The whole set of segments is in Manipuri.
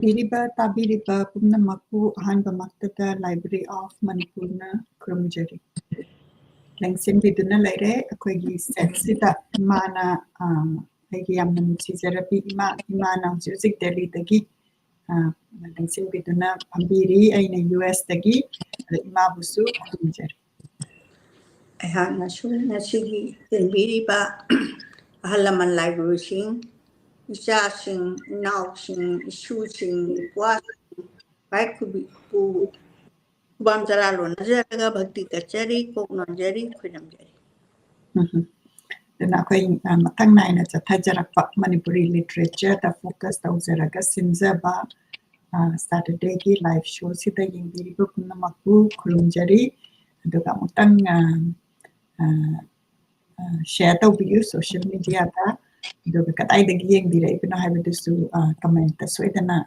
Biriba tabiriba pumnamaku ahanba maktada Library of Manipurna Kurumjari. Lengsim biduna laire akoigi setsida imana aigi yamna nutsizarabi imana music Delhi dagi lengsim biduna pambiri aina US dagi ima busu kurumjari. Ngasigi biriba ahalaman library sing isasing nausing isusing ipwasing baik ku bam jaralo najaraga bhakti kachari koknonjari khunamjari. Dan ako'y matang na ina tajarakpa Manipuri literature ta focus tauzaraga sinzaba Saturday ki live show sita yung biriba pumnamaku kurumjari aduga mutang share taubiyu social media ta aduga kataydagi yung biray pino haibadusu comment ta soidana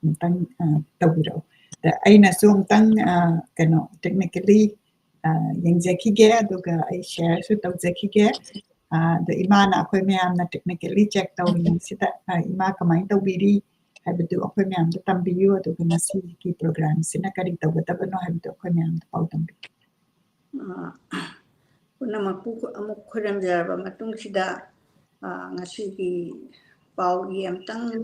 mutang taubiro da ayna so mutang kano technically yung zakige aduga ay share so tauzakige the imana ako'y mayamna technically check taw yung sita ima kamay taubiri haibadu ako'y mayamda tambiyu aduga nasiki program sina kari tawbataba no haibadu ako'y mayamda pau tambiyu. Kunamaku amuk khurumjaraba matung sida ngasigi pau yamtang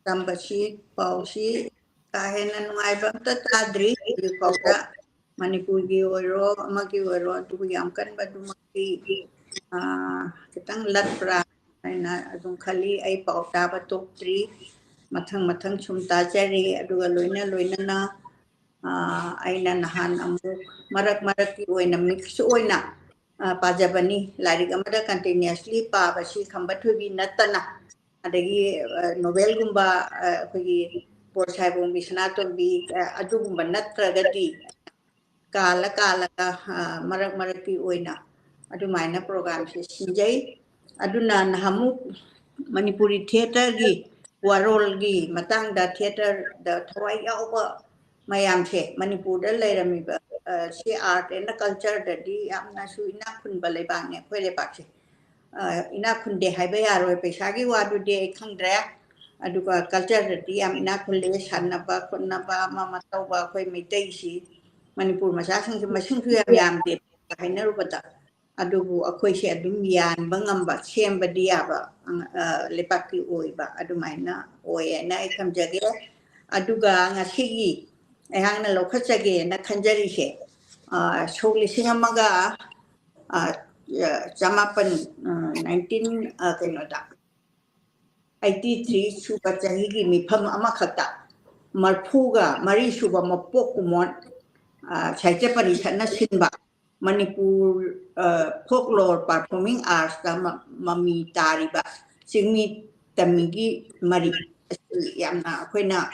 tambasi pau si kahena nungaiba amta tadri pauda Manipur gi oiro amagi oiro tu yamkan badumaki kitang latpra aina adung khali ai pau taba toptri mathang chumta jari aduga loina na aina nahan amuk marak ki oina mix oina pajabani larik amada continuously pabasi khambathubi natana adagi novel gumba khoi porsai bong bisnaton bi adugumba natragadi kala marak ki oina adumaina program se sinjai aduna nahamuk Manipuri theater gi warol gi matang da theater da thwai yauba mayam se Manipur da leiramiba si art and culture da di amna su ina khun balai bang ne khoi le pak se ina khun de haiba yaroi paisa gi wadu de khangdra aduga culture da di am ina khun le sanaba khunaba mama tauba khoi meitai si Manipur masasang masing yam de hainarubata adubu akhoi se adum yan bangamba semba diaba lepaki oiba adumaina oena ikamjage aduga ngasigi ehangna lokhachage na khanjari se solisingamaga jamapan 19 kenoda 83 suba chahigi mifam amakhata marphuga mari suba mapok kumon chaite parisana sinba Manipur folklore performing arts ta mami tariba singmi tamigi mari yamna akoina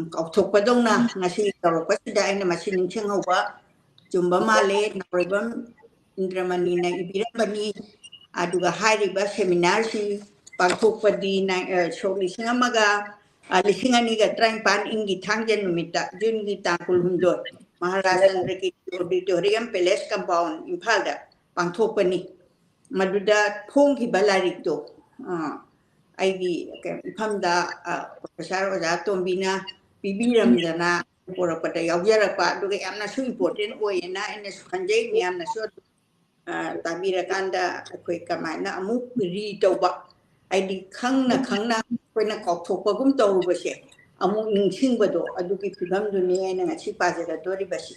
kautokpadongna ngasi tawpasida aina masining changauba jumba male naibam Indramani na ibirabani aduga hairiba seminar si pagthokpadi na solisingamaga lisingani ga trainpan ingi thangjan numita jungi tangkul humdoi Maharashtra ki auditorium palace compound Imphalda pangthokpani maduda phongki balarikto aigi ifamda professor oja tombina bibiramdana porakpata yaujarapa aduga yamna su important oina ina khanjai miyamna su tabirakanda akhoi kamaina amuk ri tauba aidi khangna koina kautokpagum tawrubase amuk ningsingbado adugi filamduni aina ngasi pajara doribasi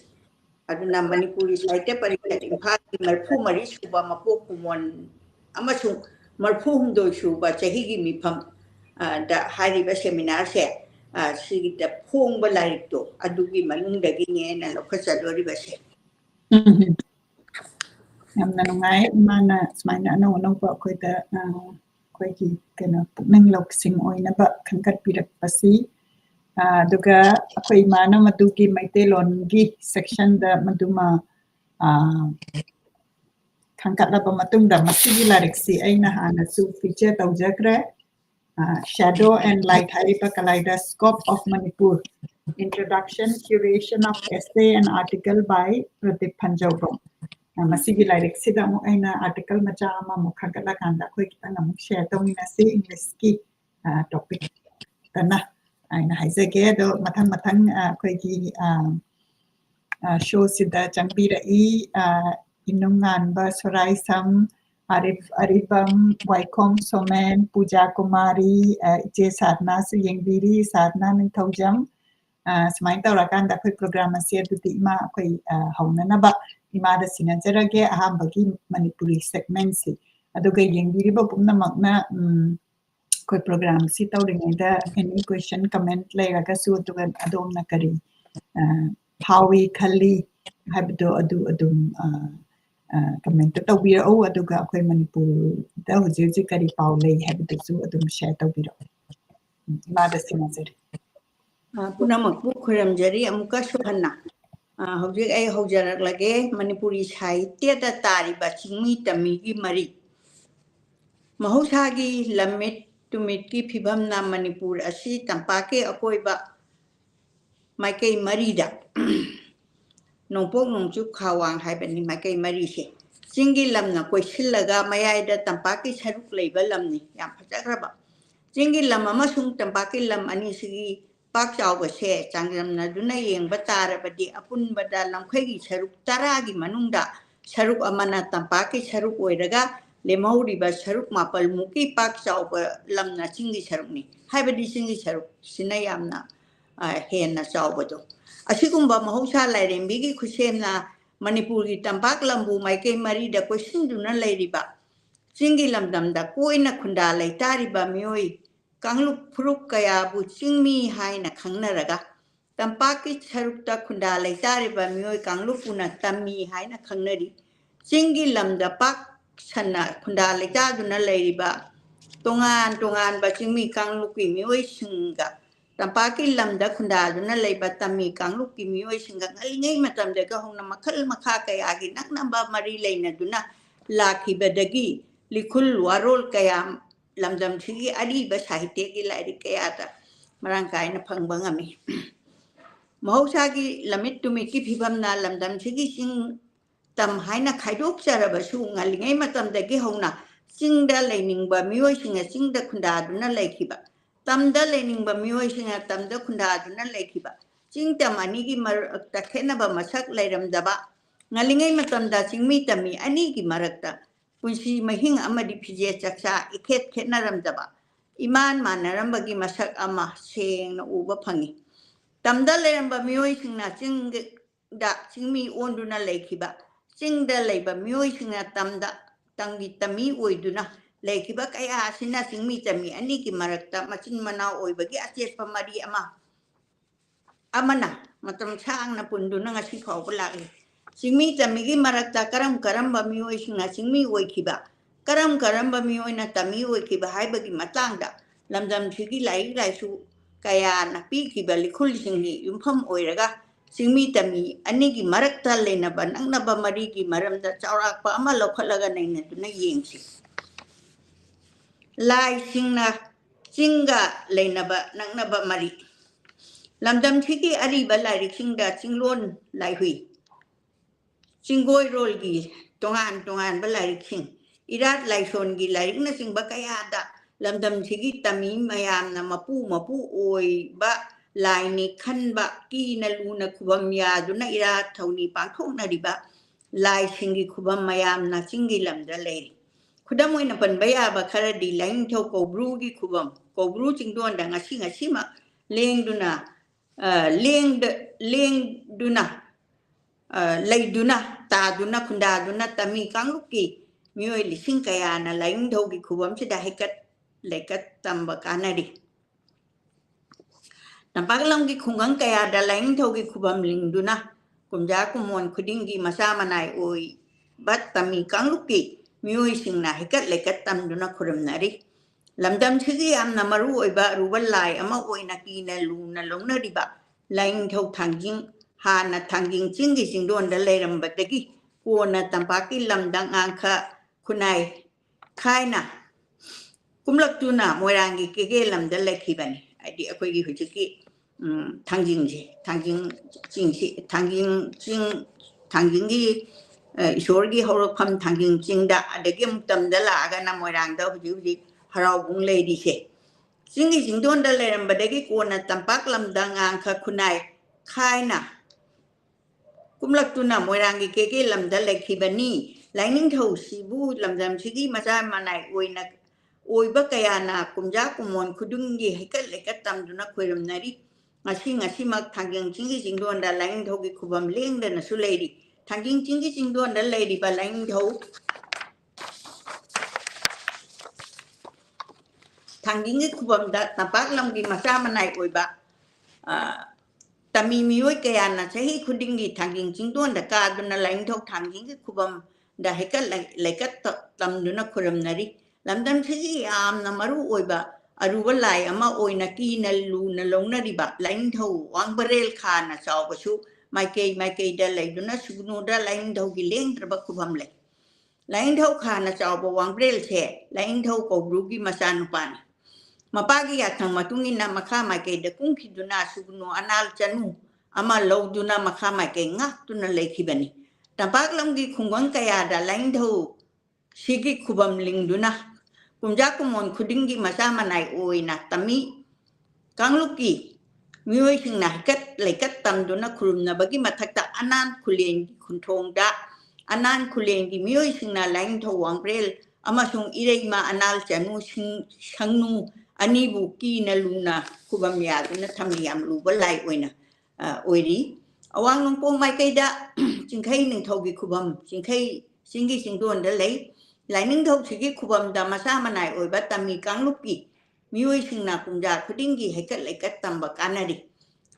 aduna Manipuri saite parikhat Imphal marphu mari suba mapok kumon amasung marphu humdoi suba chahigi mifam da hariba seminar se sigita phongba larikto adugi manungdagi ngena lokhachadoribase yamna nungai mana smaina anong pa ako'y ako'y kana puknang loksing oina ba khangkat pirak pasi aduga ako'y mana madugi maitelon gi section da maduma khangkat laba matungda masigi lariksi aina hana su feature tawjakre shadow and light hariba kaleidoscope of Manipur introduction curation of essay and article by Pradeep Panjawrong masigi lyrics sida mo aina article macha ama mukhagala kanda khoi kitang amuk share tawina si English ki topic tana ꯑꯩꯅ ꯍꯥꯏꯖꯒꯦ ꯑꯗꯣ ꯃꯊꯪ ꯑꯩꯈꯣꯏꯒꯤ ꯁꯣꯁꯤꯗ ꯆꯪꯕꯤꯔꯛꯏ ꯏꯅꯨꯡꯉꯥꯟꯕ ꯁꯣꯔꯥꯏꯁꯝ ꯑꯔꯤꯕꯝ ꯋꯥꯏꯈꯣꯝ ꯁꯣꯃꯦꯟ ꯄꯨꯖꯥ ꯀꯨꯃꯥꯔꯤ ꯏꯆꯦ ꯁꯥꯗꯅꯥꯁꯨ ꯌꯦꯡꯕꯤꯔꯤ ꯁꯥꯗꯅꯥ ꯅꯤꯡꯊꯧꯖꯝ ꯁꯨꯃꯥꯏꯅ ꯇꯧꯔꯀꯥꯟꯗ ꯑꯩꯈꯣꯏ ꯄ꯭ꯔꯣꯒ꯭ꯔꯥꯝ ꯑꯁꯤ ꯑꯗꯨꯗꯤ ꯏꯃꯥ ꯑꯩꯈꯣꯏ ꯍꯧꯅꯅꯕ ꯏꯃꯥꯗ ꯁꯤꯟꯅꯖꯔꯒꯦ ꯑꯍꯥꯟꯕꯒꯤ ꯃꯅꯤꯄꯨꯔꯤ ꯁꯦꯒꯃꯦꯟꯁꯤ ꯑꯗꯨꯒ ꯌꯦꯡꯕꯤꯔꯤꯕ ꯄꯨꯝꯅꯃꯛꯅ ꯑꯩꯈꯣꯏ ꯄ꯭ꯔꯣꯒ꯭ꯔꯥꯝ ꯁꯤ ꯇꯧꯔꯤꯉꯩꯗ ꯑꯦꯅꯤ ꯀ꯭ꯋꯦꯁꯟ ꯀꯃꯦꯟꯠ ꯂꯩꯔꯒꯁꯨ ꯑꯗꯨꯒ ꯑꯗꯣꯝꯅ ꯀꯔꯤ ꯐꯥꯎꯏ ꯈꯜꯂꯤ ꯍꯥꯏꯕꯗꯣ ꯑꯗꯨꯝ ꯀꯃꯦꯟꯇ ꯇꯧꯕꯤꯔꯛꯎ ꯑꯗꯨꯒ ꯑꯩꯈꯣꯏ ꯃꯅꯤꯄꯨꯔꯗ ꯍꯧꯖꯤꯛ ꯀꯔꯤ ꯄꯥꯎ ꯂꯩ ꯍꯥꯏꯕꯗꯨꯁꯨ ꯑꯗꯨꯝ ꯁꯦꯌꯔ ꯇꯧꯕꯤꯔꯛꯎ ꯏꯃꯥꯗ ꯁꯤꯟꯅꯖꯔꯤ ꯄꯨꯝꯅꯃꯛꯄꯨ ꯈꯨꯔꯨꯝꯖꯔꯤ ꯑꯃꯨꯛꯀꯁꯨ ꯍꯟꯅ ꯍꯧꯖꯤꯛ ꯑꯩ ꯍꯧꯖꯔꯛꯂꯒꯦ ꯃꯅꯤꯄꯨꯔꯤ ꯁꯥꯍꯤꯇ꯭ꯌꯗ ꯇꯥꯔꯤꯕ ꯆꯤꯡꯃꯤ ꯇꯝꯃꯤꯒꯤ ꯃꯔꯤ ꯃꯍꯧꯁꯥꯒꯤ ꯂꯝꯃꯤꯠ ꯇꯨꯃꯤꯠꯀꯤ ꯐꯤꯕꯝꯅ ꯃꯅꯤꯄꯨꯔ ꯑꯁꯤ ꯇꯝꯄꯥꯛꯀꯤ ꯑꯀꯣꯏꯕ ꯃꯥꯏꯀꯩ ꯃꯔꯤꯗ ꯅꯣꯡꯄꯣꯛ ꯅꯣꯡꯆꯨꯞ ꯈꯥꯋꯥꯡ ꯍꯥꯏꯕꯅꯤ ꯃꯥꯏꯀꯩ ꯃꯔꯤꯁꯦ ꯆꯤꯡꯒꯤ ꯂꯝꯅ ꯀꯣꯏꯁꯤꯜꯂꯒ ꯃꯌꯥꯏꯗ ꯇꯝꯄꯥꯛꯀꯤ ꯁꯔꯨꯛ ꯂꯩꯕ ꯂꯝꯅꯤ ꯌꯥꯝ ꯐꯖꯈ꯭ꯔꯕ ꯆꯤꯡꯒꯤ ꯂꯝ ꯑꯃꯁꯨꯡ ꯇꯝꯄꯥꯛꯀꯤ ꯂꯝ ꯑꯅꯤꯁꯤꯒꯤ ꯄꯥꯛ ꯆꯥꯎꯕꯁꯦ ꯆꯥꯡꯗꯝꯅꯗꯨꯅ ꯌꯦꯡꯕ ꯇꯥꯔꯕꯗꯤ ꯑꯄꯨꯟꯕꯗ ꯂꯝꯈꯩꯒꯤ ꯁꯔꯨꯛ 10ꯒꯤ ꯃꯅꯨꯡꯗ ꯁꯔꯨꯛ ꯑꯃꯅ ꯇꯝꯄꯥꯛꯀꯤ ꯁꯔꯨꯛ ꯑꯣꯏꯔꯒ ꯂꯦꯝꯍꯧꯔꯤꯕ ꯁꯔꯨꯛ 9ꯃꯨꯛꯀꯤ ꯄꯥꯛ ꯆꯥꯎꯕ ꯂꯝꯅ ꯆꯤꯡꯒꯤ ꯁꯔꯨꯛꯅꯤ ꯍꯥꯏꯕꯗꯤ ꯆꯤꯡꯒꯤ ꯁꯔꯨꯛꯁꯤꯅ ꯌꯥꯝꯅ ꯍꯦꯟꯅ ꯆꯥꯎꯕꯗꯣ ꯑꯁꯤꯒꯨꯝꯕ ꯃꯍꯧꯁꯥ ꯂꯥꯏꯔꯦꯝꯕꯤꯒꯤ ꯈꯨꯠꯁꯦꯝꯅ ꯃꯅꯤꯄꯨꯔꯒꯤ ꯇꯝꯄꯥꯛ ꯂꯝꯕꯨ ꯃꯥꯏꯀꯩ ꯃꯔꯤꯗ ꯀꯣꯏꯁꯤꯟꯗꯨꯅ ꯂꯩꯔꯤꯕ ꯆꯤꯡꯒꯤ ꯂꯝꯗꯝꯗ ꯀꯣꯏꯅ ꯈꯨꯟꯗꯥ ꯂꯩꯇꯥꯔꯤꯕ ꯃꯤꯑꯣꯏ ꯀꯥꯡꯂꯨꯞ ꯐꯨꯔꯨꯞ ꯀꯌꯥꯕꯨ ꯆꯤꯡꯃꯤ ꯍꯥꯏꯅ ꯈꯪꯅꯔꯒ ꯇꯝꯄꯥꯛꯀꯤ ꯁꯔꯨꯛꯇ ꯈꯨꯟꯗꯥ ꯂꯩꯇꯥꯔꯤꯕ ꯃꯤꯑꯣꯏ ꯀꯥꯡꯂꯨꯞꯄꯨꯅ ꯇꯝꯃꯤ ꯍꯥꯏꯅ ꯈꯪꯅꯔꯤ ꯆꯤꯡꯒꯤ ꯂꯝꯗ ꯄꯥꯛ ꯁꯟꯅ ꯈꯨꯟꯗꯥ ꯂꯩꯇꯥꯗꯨꯅ ꯂꯩꯔꯤꯕ ꯇꯣꯉꯥꯟ ꯇꯣꯉꯥꯟꯕ ꯆꯤꯡꯃꯤ ꯀꯥꯡꯂꯨꯞꯀꯤ ꯃꯤꯑꯣꯏꯁꯤꯡꯒ ꯇꯝꯄꯥꯛꯀꯤ ꯂꯝꯗ ꯈꯨꯟꯗꯥꯗꯨꯅ ꯂꯩꯕ ꯇꯝꯃꯤ ꯀꯥꯡꯂꯨꯞꯀꯤ ꯃꯤꯑꯣꯏꯁꯤꯡꯒ ꯉꯜꯂꯤꯉꯩ ꯃꯇꯝꯗꯒꯤ ꯍꯧꯅ ꯃꯈꯜ ꯃꯈꯥ ꯀꯌꯥꯒꯤ ꯅꯛꯅꯕ ꯃꯔꯤ ꯂꯩꯅꯗꯨꯅ ꯂꯥꯛꯈꯤꯕꯗꯒꯤ ꯂꯤꯈꯨꯜ ꯋꯥꯔꯣꯜ ꯀꯌꯥ ꯂꯝꯗꯝꯁꯤꯒꯤ ꯑꯔꯤꯕ ꯁꯥꯍꯤꯇ꯭ꯌꯒꯤ ꯂꯥꯏꯔꯤꯛ ꯀꯌꯥꯗ ꯃꯔꯥꯡ ꯀꯥꯏꯅ ꯐꯪꯕ ꯉꯝꯃꯤ ꯃꯍꯧꯁꯥꯒꯤ ꯂꯝꯃꯤꯠ ꯇꯨꯃꯤꯠꯀꯤ ꯐꯤꯕꯝꯅ ꯂꯝꯗꯝꯁꯤꯒꯤ ꯆꯤꯡ ꯇꯝ ꯍꯥꯏꯅ ꯈꯥꯏꯗꯣꯛꯆꯔꯕꯁꯨ ꯉꯜꯂꯤꯉꯩ ꯃꯇꯝꯗꯒꯤ ꯍꯧꯅ ꯆꯤꯡꯗ ꯂꯩꯅꯤꯡꯕ ꯃꯤꯑꯣꯏꯁꯤꯡꯅ ꯆꯤꯡꯗ ꯈꯨꯟꯗꯥꯗꯨꯅ ꯂꯩꯈꯤꯕ ꯇꯝꯗ ꯂꯩꯅꯤꯡꯕ ꯃꯤꯑꯣꯏꯁꯤꯡꯅ ꯇꯝꯗ ꯈꯨꯟꯗꯥꯗꯨꯅ ꯂꯩꯈꯤꯕ ꯆꯤꯡ ꯇꯝ ꯑꯅꯤꯒꯤ ꯃꯔꯛꯇ ꯈꯦꯠꯅꯕ ꯃꯁꯛ ꯂꯩꯔꯝꯗꯕ ꯉꯜꯂꯤꯉꯩ ꯃꯇꯝꯗ ꯆꯤꯡꯃꯤ ꯇꯝꯃꯤ ꯑꯅꯤꯒꯤ ꯃꯔꯛꯇ ꯄꯨꯟꯁꯤ ꯃꯍꯤꯡ ꯑꯃꯗꯤ ꯐꯤꯖꯦꯠ ꯆꯥꯛꯆꯥ ꯏꯈꯦꯠ ꯈꯦꯠꯅꯔꯝꯗꯕ ꯏꯃꯥꯟ ꯃꯥꯟꯅꯔꯝꯕꯒꯤ ꯃꯁꯛ ꯑꯃ ꯁꯦꯡꯅ ꯎꯕ ꯐꯪꯏ ꯇꯝꯗ ꯂꯩꯔꯝꯕ ꯃꯤꯑꯣꯏꯁꯤꯡꯅ ꯆꯤꯡꯗ ꯆꯤꯡꯃꯤ ꯑꯣꯟꯗꯨꯅ ꯂꯩꯈꯤꯕ ꯆꯤꯡꯗ ꯂꯩꯕ ꯃꯤꯑꯣꯏꯁꯤꯡꯅ ꯇꯝꯒꯤ ꯇꯝꯃꯤ ꯑꯣꯏꯗꯨꯅ ꯂꯩꯈꯤꯕ ꯀꯌꯥ ꯑꯁꯤꯅ ꯆꯤꯡꯃꯤ ꯇꯝꯃꯤ ꯑꯅꯤꯒꯤ ꯃꯔꯛꯇ ꯃꯆꯤꯟ ꯃꯅꯥꯎ ꯑꯣꯏꯕꯒꯤ ꯑꯆꯦꯠꯄ ꯃꯔꯤ ꯑꯃꯅ ꯃꯇꯝ ꯁꯥꯡꯅ ꯄꯨꯟꯗꯨꯅ ꯉꯁꯤ ꯐꯥꯎꯕ ꯂꯥꯛꯂꯤ ꯆꯤꯡꯃꯤ ꯇꯝꯃꯤꯒꯤ ꯃꯔꯛꯇ ꯀꯔꯝꯕ ꯃꯤꯑꯣꯏꯁꯤꯡꯅ ꯆꯤꯡꯃꯤ ꯑꯣꯏꯈꯤꯕ ꯀꯔꯝꯕ ꯃꯤꯑꯣꯏꯅ ꯇꯝꯃꯤ ꯑꯣꯏꯈꯤꯕ ꯍꯥꯏꯕꯒꯤ ꯃꯇꯥꯡꯗ ꯂꯝꯗꯝꯁꯤꯒꯤ ꯂꯥꯏꯔꯤꯛ ꯂꯥꯏꯁꯨ ꯀꯌꯥꯅ ꯄꯤꯈꯤꯕ ꯂꯤꯈꯨꯜꯁꯤꯡꯒꯤ ꯌꯨꯝꯐꯝ ꯑꯣꯏꯔꯒ ꯆꯤꯡꯃꯤ ꯇꯝꯃꯤ ꯑꯅꯤꯒꯤ ꯃꯔꯛꯇ ꯂꯩꯅꯕ ꯅꯛꯅꯕ ꯃꯔꯤꯒꯤ ꯃꯔꯝꯗ ꯆꯥꯎꯔꯥꯛꯄ ꯑꯃ ꯂꯧꯈꯠꯂꯒ ꯅꯩꯅꯗꯨꯅ ꯌꯦꯡꯁꯤ ꯂꯥꯏꯁꯤꯡꯅ ꯆꯤꯡꯒ ꯂꯩꯅꯕ ꯅꯛꯅꯕ ꯃꯔꯤ ꯂꯝꯗꯝꯁꯤꯒꯤ ꯑꯔꯤꯕ ꯂꯥꯏꯔꯤꯛꯁꯤꯡꯗ ꯆꯤꯡꯂꯣꯟ ꯂꯥꯏꯍꯨꯏ ꯆꯤꯡꯒꯣꯏꯔꯣꯜꯒꯤ ꯇꯣꯉꯥꯟ ꯇꯣꯉꯥꯟꯕ ꯂꯥꯏꯔꯤꯛꯁꯤꯡ ꯏꯔꯥꯠ ꯂꯥꯏꯁꯣꯟꯒꯤ ꯂꯥꯏꯔꯤꯛꯅꯆꯤꯡꯕ ꯀꯌꯥꯗ ꯂꯝꯗꯝꯁꯤꯒꯤ ꯇꯝꯃꯤ ꯃꯌꯥꯝꯅ ꯃꯄꯨ ꯑꯣꯏꯕ ꯂꯥꯏꯅꯤ ꯈꯟꯕ ꯀꯤꯅ ꯂꯨꯅ ꯈꯨꯕꯝ ꯌꯥꯗꯨꯅ ꯏꯔꯥꯠ ꯊꯧꯅꯤ ꯄꯥꯡꯊꯣꯛꯅꯔꯤꯕ ꯂꯥꯏꯁꯤꯡꯒꯤ ꯈꯨꯕꯝ ꯃꯌꯥꯝꯅ ꯆꯤꯡꯒꯤ ꯂꯝꯗ ꯂꯩꯔꯤ ꯈꯨꯗꯝ ꯑꯣꯏꯅ ꯄꯟꯕ ꯌꯥꯕ ꯈꯔꯗꯤ ꯂꯥꯏꯅꯤꯡꯊꯧ ꯀꯧꯕ꯭ꯔꯨꯒꯤ ꯈꯨꯕꯝ ꯀꯧꯕ꯭ꯔꯨ ꯆꯤꯡꯗꯣꯟꯗ ꯉꯁꯤꯃꯛ ꯂꯦꯡꯗꯨꯅ ꯂꯩꯗꯨꯅ ꯇꯥꯗꯨꯅ ꯈꯨꯟꯗꯥꯗꯨꯅ ꯇꯝꯃꯤ ꯀꯥꯡꯂꯨꯞꯀꯤ ꯃꯤꯑꯣꯏ ꯂꯤꯁꯤꯡ ꯀꯌꯥꯅ ꯂꯥꯏꯅꯤꯡꯊꯧꯒꯤ ꯈꯨꯕꯝꯁꯤꯗ ꯍꯩꯀꯠ ꯂꯩꯀꯠ ꯇꯝꯕ ꯀꯥꯟꯅꯔꯤ ꯇꯝꯄꯥꯛ ꯂꯝꯒꯤ ꯈꯨꯡꯒꯪ ꯀꯌꯥꯗ ꯂꯥꯏꯅꯤꯡꯊꯧꯒꯤ ꯈꯨꯕꯝ ꯂꯤꯡꯗꯨꯅ ꯀꯨꯝꯖꯥ ꯀꯨꯝꯑꯣꯟ ꯈꯨꯗꯤꯡꯒꯤ ꯃꯆꯥ ꯃꯅꯥꯏ ꯑꯣꯏꯕ ꯇꯝꯃꯤ ꯀꯥꯡꯂꯨꯞꯀꯤ ꯃꯤꯑꯣꯏꯁꯤꯡꯅ ꯍꯩꯀꯠ ꯂꯩꯀꯠ ꯇꯝꯗꯨꯅ ꯈꯨꯔꯨꯝꯅꯔꯤ ꯂꯝꯗꯝꯁꯤꯒꯤ ꯌꯥꯝꯅ ꯃꯔꯨꯑꯣꯏꯕ ꯑꯔꯨꯕ ꯂꯥꯏ ꯑꯃ ꯑꯣꯏꯅ ꯀꯤꯅ ꯂꯨꯅ ꯂꯧꯅꯔꯤꯕ ꯂꯥꯏꯅꯤꯡꯊꯧ ꯊꯥꯡꯖꯤꯡ ꯍꯥꯟꯅ ꯊꯥꯡꯖꯤꯡ ꯆꯤꯡꯒꯤ ꯆꯤꯡꯗꯣꯟꯗ ꯂꯩꯔꯝꯕꯗꯒꯤ ꯀꯣꯟꯅ ꯇꯝꯄꯥꯛꯀꯤ ꯂꯝꯗ ꯉꯥꯡꯈ ꯈꯨꯟꯅꯥꯏ ꯈꯥꯏꯅ ꯀꯨꯝꯂꯛꯇꯨꯅ ꯃꯣꯏꯔꯥꯡꯒꯤ ꯀꯦꯒꯦ ꯂꯝꯗ ꯂꯩꯈꯤꯕꯅꯤ ꯍꯥꯏꯗꯤ ꯑꯩꯈꯣꯏꯒꯤ ꯍꯧꯖꯤꯛꯀꯤ ꯊꯥꯡꯖꯤꯡꯁꯦ ꯊꯥꯡꯖꯤꯡ ꯆꯤꯡꯁꯤ ꯊꯥꯡꯖꯤꯡꯒꯤ ꯏꯁꯣꯔꯒꯤ ꯍꯧꯔꯛꯐꯝ ꯊꯥꯡꯖꯤꯡ ꯆꯤꯡꯗ ꯑꯗꯒꯤ ꯑꯃꯨꯛ ꯇꯝꯗ ꯂꯥꯛꯑꯒꯅ ꯃꯣꯏꯔꯥꯡꯗ ꯍꯧꯖꯤꯛ ꯍꯔꯥꯎꯕꯨꯡ ꯂꯩꯔꯤꯁꯦ Singi jingdon da leram badagi ko na tampak lamdang ang kakunay kai na kumlak tu na moirangi keke lamda lekhibani lining thau sibu lamdam sigi maja manai oina oiba kaya na kumja kumon kudungi hekat lekat tamduna khuiram nari ngasi mak thangjing jingi jingdon da lining thau gi khubam leng da na suleiri thangjing jingi jingdon da leiri ba lining thau thangjing khubam da tapak lam gi maja manai oiba tami mioi kaya na sahi kudingi thangjing jingdon da ka duna lining thau thangjing khubam da hekat lekat tamduna khuiram nari lamdam sigi am na maru oiba aruba lai ama oina ki na lu na long na riba lining thau wang barel kha na chaw ba su mai ke da lai duna sugno da lining thau gi leng traba khubam le lining thau kha na chaw ba wang barel che lining thau ko bru gi masan pan mapagi ya thang matungi na makha mai ke da kung ki duna sugno anal chanu ama lo duna makha mai ke ngak tuna lekhi bani tampak lam gi khungwang kaya da lining thau sigi khubam ling duna kumja kumon kudingi masa manai oina tami kangluki mioi singna kat lekat tamduna kurumna bagi mathakta anan kulen kunthong da anan kulen gi mioi singna lain thawang brel amasung ireima anal chanu sangnu anibu ki na luna kubam ya na thamliam lu balai oina oiri awang nong pong mai kaida jingkai ning thogi kubam jingkai singi singdon da lei lining thau sigi khubam da masa manai oiba tami kanglupi mioi singna kumja khudingi hekat lekat tamba kanari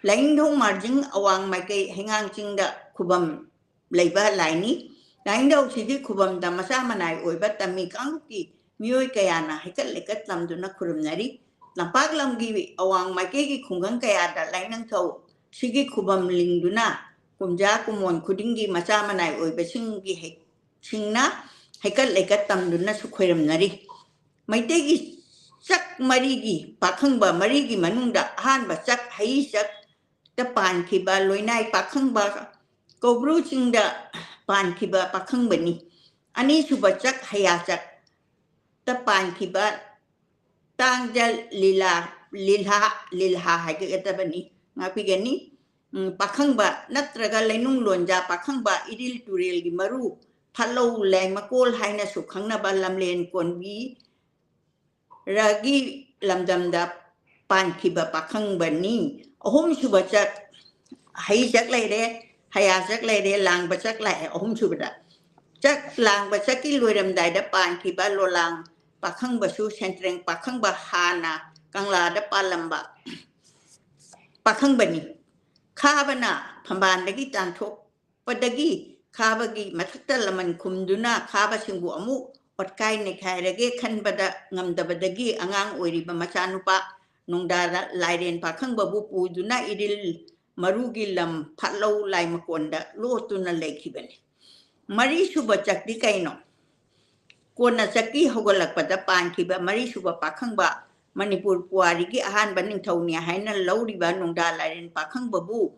lining thau marjing awang mai kai hengang chingda khubam leiba laini lining thau sigi khubam da masa manai oiba tami kanglupi mioi kayana hekat lekat lamduna khurumnari lampak lamgi awang mai kai gi khungang kaya da lining thau sigi khubam lingduna kumja kumon khudingi masa manai oiba singi singna hekat lekat tamduna sukhoiram nari maitegi sak marigi pakhangba marigi manungda hanba sak hai sak ta pan khiba loinai pakhangba kobru chingda pan khiba pakhangbani ani suba sak haya sak ta pan khiba tangja lilha hageta bani ngapigani pakhangba natraga leinung lonja pakhangba idil turel gi maru phalo leng makol haina su khangna ba lamlen konbi ragi lamdamda pan khiba pakhang bani ahum suba chak hai chak lai de haya chak lai de lang ba chak lai ahum suba da chak lang ba chak ki loiram dai da pan khiba lo lang pakhang ba su sentreng pakhang ba hana kangla da palamba pakhang bani kha bana phamban dagi tan thok padagi khabagi mathakta laman kumduna khaba singbu amu otkai ne khairage khanbada ngamdabadagi angang oiriba machanupa nongdara lairen pakhang babu puduna idil marugi lam phatlo lai makonda lotuna lekhibani mari suba chakdi kaino kona chakki hogalakpada pankhiba mari suba pakhang ba manipur puari gi ahan baning thaunia haina lauriba nongda lairen pakhang babu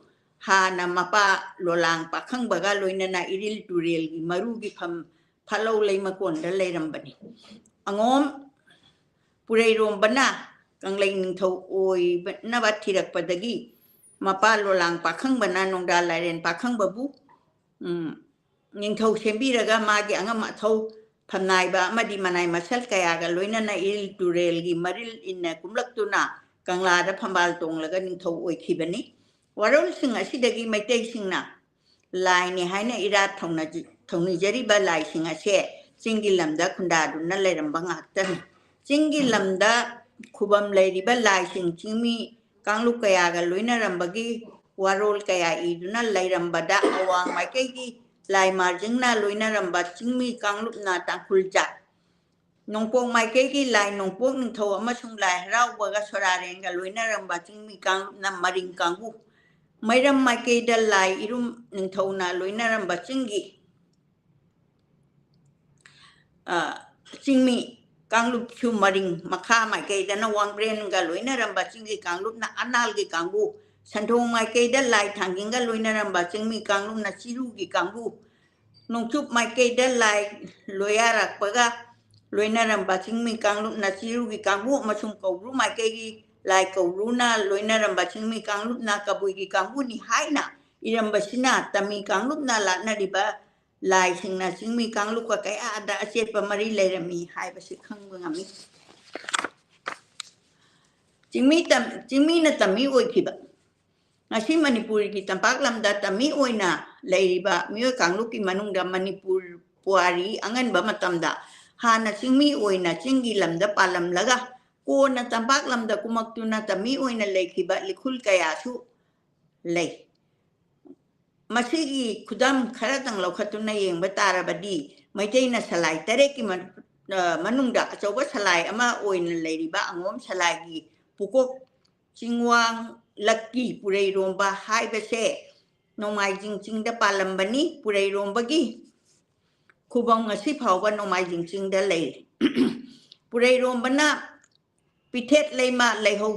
hana mapa lolang pakhang baga loinana iril turel gi marugi pham phalo leimakon da leirambani angom pureirom bana kangleing thau oi na bathirak padagi mapa lolang pakhang bana nongda lairen pakhang babu ning thau sembiraga magi angama thau phamnai ba amadi manai masal kaya ga loinana iril turel gi maril inna kumlaktuna kangla da phambal tong laga ning thau oi khibani warol sing asidagi maitai singna lai ni haina ira thongni jari ba lai sing ase singi lamda khunda du na leiramba ngaktan singi lamda khubam leiri ba lai sing chimi kanglu kaya ga loina rambagi warol kaya iduna leiramba da awang maikai gi lai marjingna loina ramba chimi kanglu na tangkulja nongpong maikai gi lai nongpong ning tho amasung lai rau baga soraren ga loina ramba chimi kanglu na maring kangbu mairam maikai da lai irum ning tho na loina ramba chingi chingmi kanglup chu maring makha maikai da na wang bren ga loina ramba chingi kanglup na anal gi kangbu santhong maikai da lai thanging ga loina ramba chingmi kanglup na chiru gi kangbu nongchup maikai da lai loyarak paga ลอยนารำบะชิงมีกังลุนาชิรุกิกังบุมาชุมกบรู้มาเกกีลายกบรู้นะลอยนารำบะชิงมีกังลุนากบุยกิกังบุนี่หายนะอิรำบะชินะแต่มีกังลุนาละนาดิบะลายชิงนะชิงมีกังลุกว่าไกอาดาเสียปมารีเลยมีหายไปสิขังเมืองอามิจิงมีนะแต่มีโอยขีบะนาชิมันิปุริกิตัมปักลำดาแต่มีโอยนะเลยริบะมีโอยกังลุกิมานุงดามันิปุรปัวรีอังเงินบะมาตัมดาหานะชิงมีโอยนะชิงกิลำดาปาลำละกะโกนะตัมปักลำดากุมักตุนะแต่มีโอยนะเลยขีบะลิคุลกายาสุเลยมาสิกีคุดามขราตังเราขัตุนายเองบัตาระบดีไม่ใช่นะสลายแต่เด็กมันมันุงดาเจ้าว่าสลายอามาโอยนะเลยริบะงอมสลายกีปุกกจิงวางลักกี้ปุเรโรมบะหายไปเสน้องไม้จริงๆเดปาลัมบันีปุเรโรมบะกีคูบังงสิเผาวันน้องไม้จริงๆเดเลยปุเรโรมบันนะพิเทศเลยมาเลยหู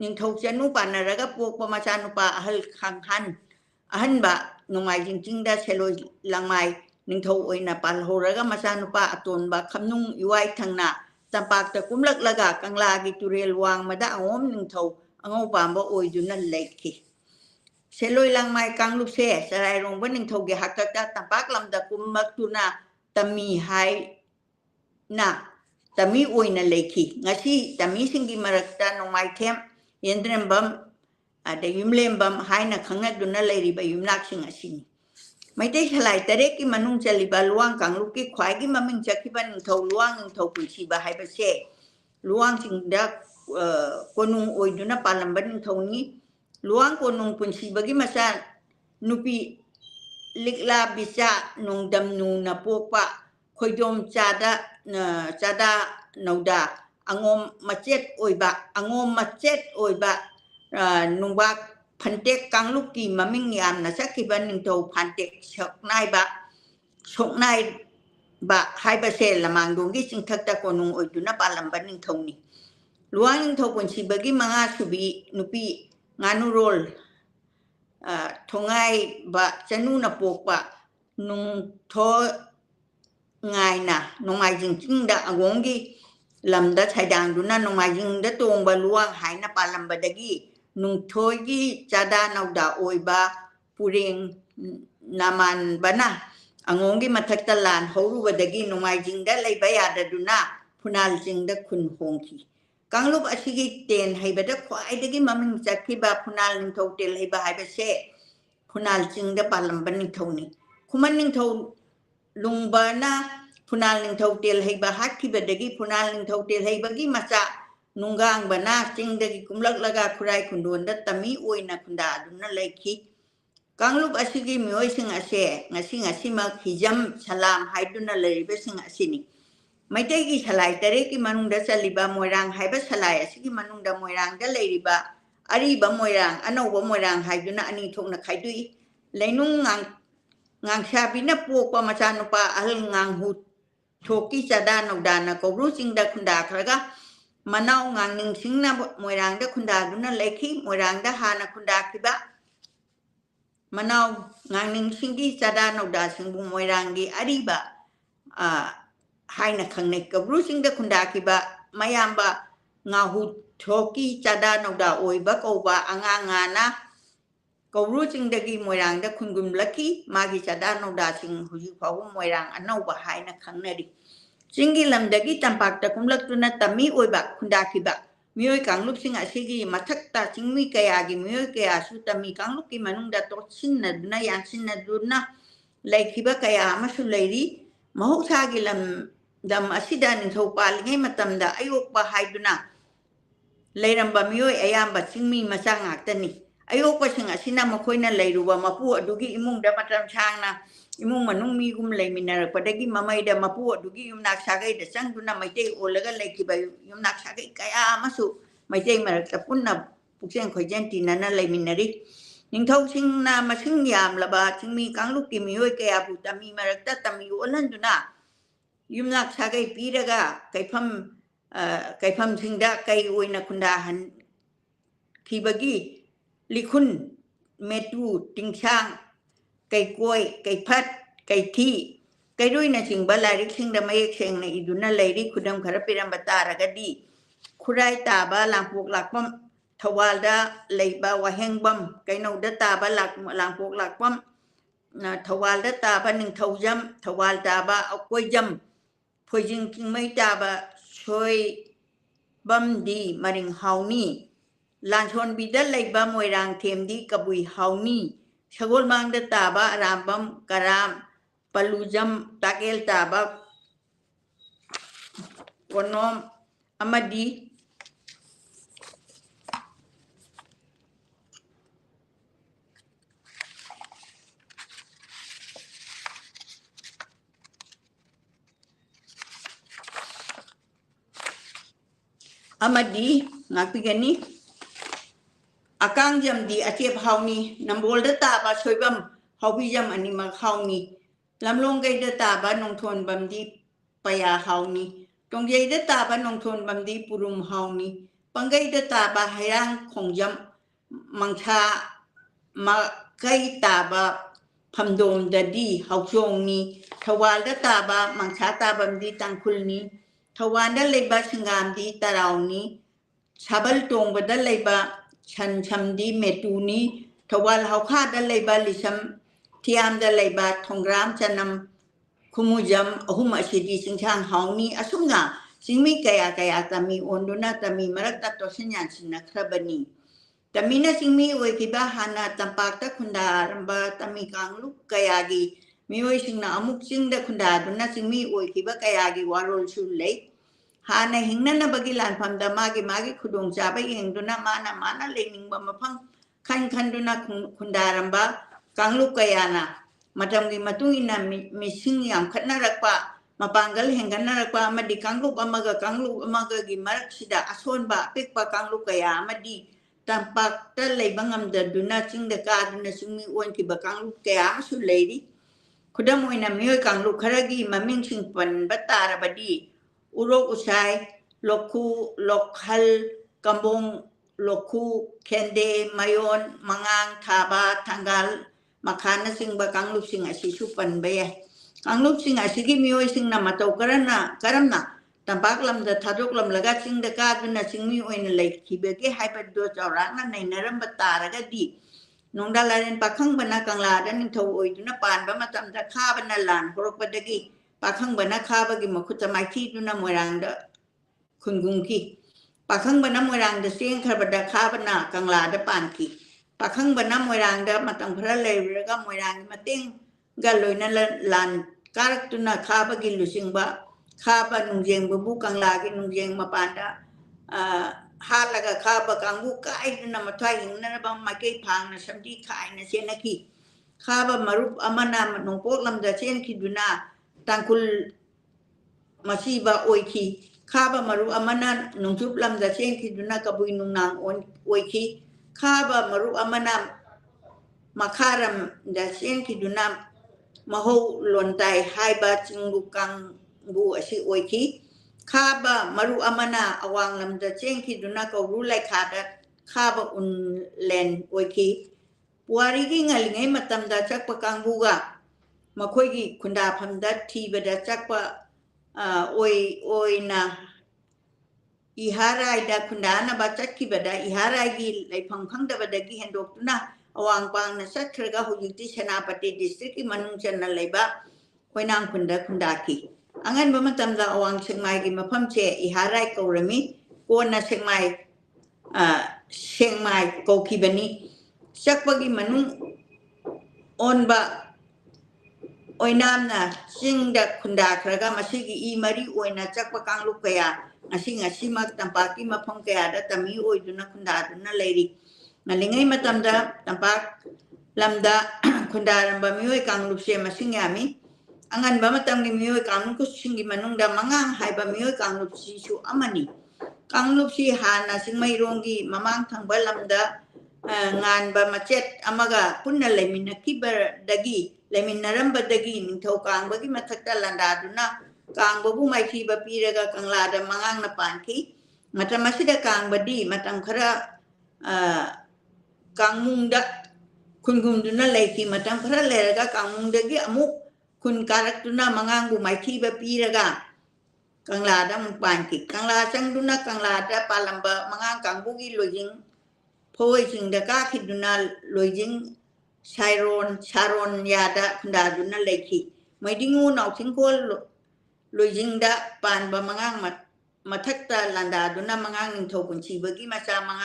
ยิงทกจันุปานะระกับพวกปมาชานุปาอัลขังหันบะน้องไม้จริงๆเดเชลอยลังไม้ยิงทกโอยนะปาลโหระกับมาชานุปาอตุนบะคำนุ่งอีไว้ทางน่ะตัมปากตะกุมลักละกะกังลากิตุเรลวางมาดะอมยิงทกang upang ba oy dunan leki seloy lang may kang lupse saray rong baning thoge hakata tampak lamda kumak tuna tami hay na tami oy na leki ngasi tami singi marakta nong may tem yendrem bam ada yumlem bam hay na khangat dunan leri ba yumlak sing asini may tay halay tare ki manung chali ba luang kang luki khwai ki maming chakiban tho luang tho kunchi ba hay ba se luang sing dak konung oy duna palamban thoni luang konung punsi bagi masa nupi likla bisa nung damnu na popa khoidom chada nauda angom macet oy ba nung ba phantek kangluki maming yam na sakiban ning tho phantek choknai ba hai ba se lamang dongi singthakta konung oy duna palamban ning thoni luang ning thopon si bagi mga subi nupi nganu rol thongai ba chanu na pokpa nung tho ngai na nongai jing da agongi lamda chaidang duna nongai jing da tong ba luang hai na palam badagi nung thoi gi chada nauda oi ba puring naman bana angongi mathaktalan horu badagi nongai jing da lai ba ya da duna punal jing da kun hongki Kanglup asigi ten haibada kwai dagi maming chakiba punal ning thau tel haiba haiba se punal chingda palamban ning thau ni kuman ning thau lungba na punal ning thau tel haiba hakkiba dagi punal ning thau tel haiba gi macha nunggang bana chingda gi kumlak laga khurai khundon da tami oina khunda aduna laiki Kanglup asigi mioi sing ase ngasi ma hijam salam haiduna leribe sing asiniไม่ได้กี่ฉลายแต่เรื่องมันนุ่งเดชลิบะมวยรังหายไปฉลายสิ่งมันนุ่งเดมวยรังเดเลยริบะอารีบะมวยรังอันนู้นบะมวยรังหายอยู่นะอันนี้ทุกนักใครด้วยเลยนุ่งงานชาบินะพวกปมาจานุปะอัลงานหูทุกี้จะดานกดานะก็รู้สิ่งใดคุณดาใครก็มันเอางานหนึ่งสิ่งนั้นมวยรังเดคุณดาดูนั่นเลยขี้มวยรังเดหานะคุณดาคิบะมันเอางานหนึ่งสิ่งที่จะดานกดาสิ่งบุมวยรังกีอารีบะhai na khang ne kabru sing da khunda ki ba mayam ba nga hu thoki chada no da oi ba ko ba anga nga na kabru sing da gi moirang da khungum laki ma gi chada no da sing hu ji phaw moirang anau ba hai na khang ne ri singi lam da gi tampak ta kumlak tu na tami oi ba khunda ki ba mioi kang lup sing a sigi mathak ta sing mi kaya gi mioi kaya su tami kang lup ki manung da to sin na na yang sin na du na lai ki ba kaya ma su lai ri mahok sa gi lam dam asida ning thau pal ngai matam da ayok ba haiduna leiram ba mioi ayam ba singmi macha ngak tani ayok pa sing asina makhoina leiruwa mapu adugi imung da matam chang na imung manung mi gum leiminar padagi mamai da mapu adugi yumnak sagai da sangduna maitei olaga leiki ba yumnak sagai kaya masu maitei marak tapunna pukseng khojen tinana leiminari ning thau sing na masing yam la ba singmi kanglu ki mioi kaya bu tami marak ta tami olan duna yumnak sagai piraga kaifam singda kai oina kunda han kibagi likun metu tingchang kai koi kai phat kai thi ꯀꯩꯔꯣꯏꯅꯆꯤꯡꯕ ꯂꯥꯏꯔꯤꯛꯁꯤꯡꯗ ꯃꯌꯦꯛ ꯁꯦꯡꯅ ꯏꯗꯨꯅ ꯂꯩꯔꯤ ꯈꯨꯗꯝ ꯈꯔ ꯄꯤꯔꯝꯕ ꯇꯥꯔꯒꯗꯤ ꯈꯨꯔꯥꯏ ꯇꯥꯕ ꯂꯥꯡꯄꯣꯛ ꯂꯥꯛꯄꯝ ꯊꯧꯕꯥꯜꯗ ꯂꯩꯕ ꯋꯥꯍꯦꯡꯕꯝ ꯀꯩꯅꯧꯗ ꯇꯥꯕ ꯂꯥꯡꯄꯣꯛ ꯂꯥꯛꯄꯝ ꯊꯧꯕꯥꯜꯗ ꯇꯥꯕ ꯅꯤꯡꯊꯧꯖꯝ ꯊꯧꯕꯥꯜ ꯇꯥꯕ ꯑꯀꯣꯏꯖꯝ ꯐꯣꯏꯖꯤꯡ ꯆꯤꯡꯃꯩ ꯇꯥꯕ ꯁꯣꯏꯕꯝꯗꯤ ꯃꯔꯤꯡ ꯍꯥꯎꯅꯤ ꯂꯥꯟꯁꯣꯟꯕꯤꯗ ꯂꯩꯕ ꯃꯣꯏꯔꯥꯡꯊꯦꯝꯗꯤ ꯀꯕꯨꯏ ꯍꯥꯎꯅꯤ ꯁꯒꯣꯜꯃꯥꯡꯗ ꯇꯥꯕ ꯑꯔꯥꯝꯕꯝ ꯀꯔꯥꯝ ꯄꯜꯂꯨꯖꯝ ꯇꯥꯛꯌꯦꯜ ꯇꯥꯕ ꯀꯣꯅꯣꯝ ꯑꯃꯗꯤ ꯉꯥꯛꯄꯤꯒꯅꯤ ꯑꯀꯥꯡꯖꯝꯗꯤ ꯑꯆꯦꯞ ꯍꯥꯎꯅꯤ ꯅꯝꯕꯣꯜꯗ ꯇꯥꯕ ꯁꯣꯏꯕꯝ ꯍꯥꯎꯕꯤꯖꯝ ꯑꯅꯤꯃꯛ ꯍꯥꯎꯅꯤ ꯂꯝꯂꯣꯡꯒꯩꯗ ꯇꯥꯕ ꯅꯣꯡꯊꯣꯟꯕꯝꯗꯤ ꯄꯌꯥ ꯍꯥꯎꯅꯤ ꯇꯣꯡꯖꯩꯗ ꯇꯥꯕ ꯅꯣꯡꯊꯣꯟꯕꯝꯗꯤ ꯄꯨꯔꯨꯝ ꯍꯥꯎꯅꯤ ꯄꯪꯒꯩꯗ ꯇꯥꯕ ꯍꯩꯔꯥꯡ ꯈꯣꯡꯖꯝ ꯃꯪꯁꯥ ꯃꯀꯩ ꯇꯥꯕ ꯐꯝꯗꯣꯝꯗꯗꯤ ꯍꯧꯆꯣꯡꯅꯤ ꯊꯧꯕꯥꯜꯗ ꯇꯥꯕ ꯃꯪꯁꯥ ꯇꯥꯕꯝꯗꯤ ꯇꯥꯡꯈꯨꯜꯅꯤ ꯊꯧꯕꯥꯜꯗ ꯂꯩꯕ ꯁꯤꯡꯒꯥꯝꯗꯤ ꯇꯔꯥꯎꯅꯤ ꯁꯥꯕꯜ ꯇꯣꯡꯕꯗ ꯂꯩꯕ ꯁꯟꯁꯝꯗꯤ ꯃꯦꯇꯨꯅꯤ ꯊꯧꯕꯥꯜ ꯍꯧꯈꯥꯗ ꯂꯩꯕ ꯂꯤꯁꯝ ꯊꯤꯌꯥꯝꯗ ꯂꯩꯕ ꯊꯣꯡꯒ꯭ꯔꯥꯝ ꯆꯅꯝ ꯈꯨꯃꯨꯖꯝ ꯑꯍꯨꯝ ꯑꯁꯤꯗꯤ ꯆꯤꯡꯁꯥꯡ ꯍꯥꯎꯅꯤ ꯑꯁꯨꯝꯅ ꯆꯤꯡꯃꯤ ꯀꯌꯥ ꯇꯝꯃꯤ ꯑꯣꯟꯗꯨꯅ ꯇꯝꯃꯤ ꯃꯔꯛꯇ ꯇꯣꯠꯁꯤꯟ ꯌꯥꯟꯁꯤꯟꯅꯈ꯭ꯔꯕꯅꯤ ꯇꯝꯃꯤꯅ ꯆꯤꯡꯃꯤ ꯑꯣꯏꯈꯤꯕ ꯍꯥꯟꯅ ꯇꯝꯄꯥꯛꯇ ꯈꯨꯟꯗꯥꯔꯝꯕ ꯇꯝꯃꯤ ꯀꯥꯡꯂꯨꯞ ꯀꯌꯥꯒꯤ ꯃꯤꯑꯣꯏꯁꯤꯡꯅ ꯑꯃꯨꯛ ꯆꯤꯡꯗ ꯈꯨꯟꯗꯥꯗꯨꯅ ꯆꯤꯡꯃꯤ ꯑꯣꯏꯈꯤꯕ ꯀꯌꯥꯒꯤ ꯋꯥꯔꯣꯜꯁꯨ ꯂꯩ ꯍꯥꯟꯅ ꯍꯤꯡꯅꯅꯕꯒꯤ ꯂꯥꯟꯐꯝꯗ ꯃꯥꯒꯤ ꯈꯨꯗꯣꯡꯆꯥꯕ ꯌꯦꯡꯗꯨꯅ ꯃꯥꯅ ꯂꯩꯅꯤꯡꯕ ꯃꯐꯝ ꯈꯟꯗꯨꯅ ꯈꯨꯟꯗꯥꯔꯝꯕ ꯀꯥꯡꯂꯨꯞ ꯀꯌꯥꯅ ꯃꯇꯝꯒꯤ ꯃꯇꯨꯡ ꯏꯟꯅ ꯃꯤꯁꯤꯡ ꯌꯥꯝꯈꯠꯅꯔꯛꯄ ꯃꯄꯥꯡꯒꯜ ꯍꯦꯟꯒꯠꯅꯔꯛꯄ ꯑꯃꯗꯤ ꯀꯥꯡꯂꯨꯞ ꯑꯃꯒꯒꯤ ꯃꯔꯛꯁꯤꯗ ꯑꯁꯣꯟꯕ ꯑꯄꯤꯛꯄ ꯀꯥꯡꯂꯨꯞ ꯀꯌꯥ ꯑꯃꯗꯤ ꯇꯝꯄꯥꯛꯇ ꯂꯩꯕ ꯉꯝꯗꯗꯨꯅ ꯆꯤꯡꯗ ꯀꯥꯗꯨꯅ ꯆꯤꯡꯃꯤ ꯑꯣꯟꯈꯤꯕ ꯀꯥꯡꯂꯨꯞ ꯀꯌꯥ ꯑꯃꯁꯨ ꯂꯩꯔꯤ ꯈꯨꯗꯝ ꯑꯣꯏꯅ ꯃꯤꯑꯣꯏ ꯀꯥꯡꯂꯨꯞ ꯈꯔꯒꯤ ꯃꯃꯤꯡꯁꯤꯡ ꯄꯟꯕ ꯇꯥꯔꯕꯗꯤ ꯎꯔꯣꯛ ꯎꯁꯥꯏ ꯂꯣꯛꯈꯨ ꯂꯣꯛꯍꯜ ꯀꯝꯕꯣꯡ ꯂꯣꯛꯈꯨ ꯈꯦꯟꯗꯦ ꯃꯌꯣꯟ ꯃꯉꯥꯡ ꯊꯥꯕ ꯊꯪꯒꯥꯜ ꯃꯈꯥꯅꯆꯤꯡꯕ ꯀꯥꯡꯂꯨꯞꯁꯤꯡ ꯑꯁꯤꯁꯨ ꯄꯟꯕ ꯌꯥꯏ ꯀꯥꯡꯂꯨꯞꯁꯤꯡ ꯑꯁꯤꯒꯤ ꯃꯤꯑꯣꯏꯁꯤꯡꯅ ꯃꯇꯧ ꯀꯔꯝꯅ ꯇꯝꯄꯥꯛ ꯂꯝꯗ ꯊꯥꯗꯣꯛꯂꯝꯂꯒ ꯆꯤꯡꯗ ꯀꯥꯗꯨꯅ ꯆꯤꯡꯃꯤ ꯑꯣꯏꯅ ꯂꯩꯈꯤꯕꯒꯦ ꯍꯥꯏꯕꯗꯨ ꯆꯥꯎꯔꯥꯛꯅ ꯅꯩꯅꯔꯝꯕ ꯇꯥꯔꯒꯗꯤ ꯅꯣꯡꯗꯥ ꯂꯥꯏꯔꯦꯟ ꯄꯥꯈꯪꯕꯅ ꯀꯪꯂꯥꯗ ꯅꯤꯡꯊꯧ ꯑꯣꯏꯗꯨꯅ ꯄꯥꯟꯕ ꯃꯇꯝꯗ ꯈꯥꯕꯅ ꯂꯥꯟ ꯍꯧꯔꯛꯄꯗꯒꯤ ꯄꯥꯈꯪꯕꯅ ꯈꯥꯕꯒꯤ ꯃꯈꯨꯠꯇ ꯃꯥꯏꯊꯤꯗꯨꯅ ꯃꯣꯏꯔꯥꯡꯗ ꯈꯨꯟꯒꯨꯝꯈꯤ ꯄꯥꯈꯪꯕꯅ ꯃꯣꯏꯔꯥꯡꯗ ꯆꯦꯟꯈ꯭ꯔꯕꯗ ꯈꯥꯕꯅ ꯀꯪꯂꯥꯗ ꯄꯥꯟꯈꯤ ꯄꯥꯈꯪꯕꯅ ꯃꯣꯏꯔꯥꯡꯗ ꯃꯇꯝ ꯈꯔ ꯂꯩꯔꯨꯔꯒ ꯃꯣꯏꯔꯥꯡꯒꯤ ꯃꯇꯦꯡꯒ ꯂꯣꯏꯅꯅ ꯂꯥꯟ ꯀꯥꯔꯛꯇꯨꯅ ꯈꯥꯕꯒꯤ ꯂꯨꯆꯤꯡꯕ ꯈꯥꯕ ꯅꯨꯡꯖꯦꯡꯕꯕꯨ ꯀꯪꯂꯥꯒꯤ ꯅꯨꯡꯖꯦꯡ ꯃꯄꯥꯟꯗ ꯍꯥꯠꯂꯒ ꯈꯥꯕ ꯀꯥꯡꯕꯨ ꯀꯥꯏꯗꯨꯅ ꯃꯊ꯭ꯋꯥꯏ ꯍꯤꯡꯅꯅꯕ ꯃꯥꯏꯀꯩ ꯐꯥꯡꯅ ꯁꯝꯖꯤ ꯈꯥꯏꯅ ꯆꯦꯟꯅꯈꯤ ꯈꯥꯕ ꯃꯔꯨꯞ ꯑꯃꯅ ꯅꯣꯡꯄꯣꯛ ꯂꯝꯗ ꯆꯦꯟꯈꯤꯗꯨꯅ ꯇꯥꯡꯈꯨꯜ ꯃꯆꯤꯕ ꯑꯣꯏꯈꯤ ꯈꯥꯕ ꯃꯔꯨꯞ ꯑꯃꯅ ꯅꯣꯡꯆꯨꯞ ꯂꯝꯗ ꯆꯦꯟꯈꯤꯗꯨꯅ ꯀꯕꯨꯏ ꯅꯨꯡꯅꯥꯡ ꯑꯣꯏꯈꯤ ꯈꯥꯕ ꯃꯔꯨꯞ ꯑꯃꯅ ꯃꯈꯥꯔꯝꯗ ꯆꯦꯟꯈꯤꯗꯨꯅ ꯃꯍꯧ ꯂꯣꯟꯇꯥꯏ ꯍꯥꯏꯕ ꯆꯤꯡꯕꯨ ꯀꯥꯡꯕꯨ ꯑꯁꯤ ꯑꯣꯏꯈꯤ ꯈꯥꯕ ꯃꯔꯨꯞ ꯑꯃꯅ ꯑꯋꯥꯡꯂꯝꯗ ꯆꯦꯟꯈꯤꯗꯨꯅ ꯀꯧꯕ꯭ꯔꯨ ꯂꯩꯈꯥꯗ ꯈꯥꯕ ꯎꯟꯂꯦꯟ ꯑꯣꯏꯈꯤ ꯄꯨꯋꯥꯔꯤꯒꯤ ꯉꯜꯂꯤꯉꯩ ꯃꯇꯝꯗ ꯆꯛꯄ ꯀꯥꯡꯕꯨꯒ ꯃꯈꯣꯏꯒꯤ ꯈꯨꯟꯗꯥꯐꯝꯗ ꯊꯤꯕꯗ ꯆꯛꯄ ꯑꯣꯏꯅ ꯏꯍꯥꯔꯥꯏꯗ ꯈꯨꯟꯗꯥꯅꯕ ꯆꯠꯈꯤꯕꯗ ꯏꯍꯥꯔꯥꯏꯒꯤ ꯂꯩꯐꯝ ꯈꯪꯗꯕꯗꯒꯤ ꯍꯦꯟꯗꯣꯛꯇꯨꯅ ꯑꯋꯥꯡ ꯄꯥꯡꯅ ꯆꯠꯈ꯭ꯔꯒ ꯍꯧꯖꯤꯛꯇꯤ ꯁꯦꯅꯥꯄꯇꯤ ꯗꯤꯁꯇ꯭ꯔꯤꯛꯀꯤ ꯃꯅꯨꯡ ꯆꯟꯅ ꯂꯩꯕ ꯑꯣꯏꯅꯥꯝꯈꯨꯟꯗ ꯈꯨꯟꯗꯥꯈꯤ ꯑꯉꯟꯕ ꯃꯇꯝꯗ ꯑꯋꯥꯡ ꯁꯦꯛꯃꯥꯏꯒꯤ ꯃꯐꯝꯁꯦ ꯏꯍꯥꯔꯥꯏ ꯀꯧꯔꯝꯃꯤ ꯀꯣꯟꯅ ꯁꯦꯛꯃꯥꯏ ꯀꯧꯈꯤꯕꯅꯤ ꯆꯛꯄꯒꯤ ꯃꯅꯨꯡ ꯑꯣꯟꯕ ꯑꯣꯏꯅꯥꯝꯅ ꯆꯤꯡꯗ ꯈꯨꯟꯗꯥꯈ꯭ꯔꯒ ꯃꯁꯤꯒꯤ ꯃꯔꯤ ꯑꯣꯏꯅ ꯆꯛꯄ ꯀꯥꯡꯂꯨꯞ ꯀꯌꯥ ꯉꯁꯤꯃꯛ ꯇꯝꯄꯥꯛꯀꯤ ꯃꯐꯝ ꯀꯌꯥꯗ ꯇꯝꯃꯤ ꯑꯣꯏꯗꯨꯅ ꯈꯨꯟꯗꯥꯗꯨꯅ ꯂꯩꯔꯤ ꯉꯜꯂꯤꯉꯩ ꯃꯇꯝꯗ ꯇꯝꯄꯥꯛ ꯂꯝꯗ ꯈꯨꯟꯗꯥꯔꯝꯕ ꯃꯤꯑꯣꯏ ꯀꯥꯡꯂꯨꯞꯁꯦ ꯃꯁꯤꯡ ꯌꯥꯝꯃꯤ ꯑꯉꯟꯕ ꯃꯇꯝꯒꯤ ꯃꯤꯑꯣꯏ ꯀꯥꯡꯂꯨꯞꯁꯤꯡꯒꯤ ꯃꯅꯨꯡꯗ ꯃꯉꯥꯡ ꯍꯥꯏꯕ ꯃꯤꯑꯣꯏ ꯀꯥꯡꯂꯨꯞꯁꯤꯁꯨ ꯑꯃꯅꯤ ꯀꯥꯡꯂꯨꯞꯁꯤ ꯍꯥꯟꯅ ꯆꯤꯡꯃꯩꯔꯣꯡꯒꯤ ꯃꯃꯥꯡ ꯊꯪꯕ ꯂꯝꯗ ꯉꯥꯟꯕ ꯃꯆꯦꯠ ꯑꯃꯒ ꯄꯨꯟꯅ ꯂꯩꯃꯤꯟꯅꯔꯝꯕꯗꯒꯤ ꯅꯤꯡꯊꯧ ꯀꯥꯡꯕꯒꯤ ꯃꯊꯛꯇ ꯂꯥꯟꯗꯥꯗꯨꯅ ꯀꯥꯡꯕꯕꯨ ꯃꯥꯏꯊꯤꯕ ꯄꯤꯔꯒ ꯀꯪꯂꯥꯗ ꯃꯉꯥꯡꯅ ꯄꯥꯟꯈꯤ ꯃꯇꯝ ꯑꯁꯤꯗ ꯀꯥꯡꯕꯗꯤ ꯃꯇꯝ ꯈꯔ ꯀꯥꯡꯃꯨꯡꯗ ꯈꯨꯟꯒꯨꯝꯗꯨꯅ ꯂꯩꯈꯤ ꯃꯇꯝ ꯈꯔ ꯂꯩꯔꯒ ꯀꯥꯡꯃꯨꯡꯗꯒꯤ ꯑꯃꯨꯛ คุณการักตุนามังบุไมที่บปีระกากังลาดมุปานกิกังลาจังดุนากังลาดปาลัมบะมังกังบุกิลอยจิงพอยจิงดะกาคิดุนาลอยจิงชารอนยาดะคุณดาดุนาเลขีไม่ดิ้งูนอกทิ้งโคลอยจิงดะปานบะมังมาทักตาลันดาดุนามังนิงทกุนชีบกิมาซามัง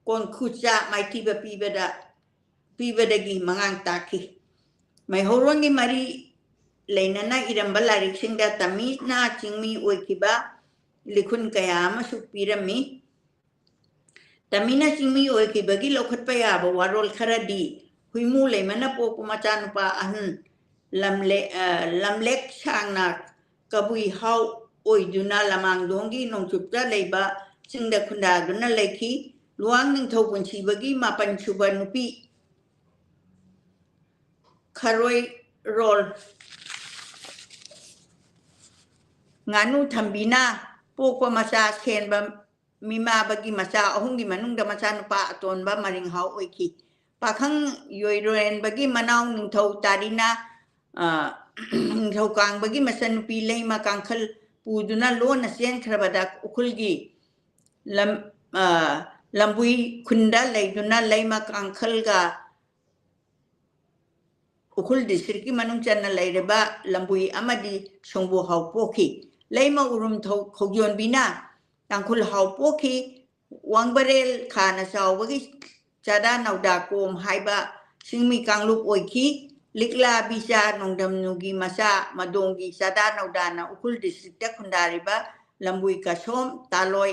kon kuca mai tiba piba dagi mangang taki mai horongi mari leinana iram balari singda tami na chingmi oikiba likun kaya masuk pirami tamina chingmi oikiba gi lokhat pa ya ba warol kharadi huimu leimana po kumachan pa ahn lamlek changna kabui hau oiduna lamang dongi nong chupta leiba singda khunda duna lekhi luang ning thau pun chi bagi ma pan chuban nupi kharoi rol nganu thambina pokwa masa khen ba mima bagi masa ahung gi manung da masa nupa aton ba maring hau oiki pakhang yoiroen bagi manaw ning thau tarina ning thau kang bagi masan nupi leima kangkhal puduna lon asian khrabada ukhulgi lam lambui khunda leiduna leima kangkhalga ukhul district ki manung channa leireba lambui amadi songbu haupoki leima urum khogyon bina tangkhul haupoki wangbarel khana sawbagi chada nauda kom haiba singmi kanglup oiki likla bisa nongdam nugi masa madongi chada nauda na ukhul district ta khundariba lambui kasom taloi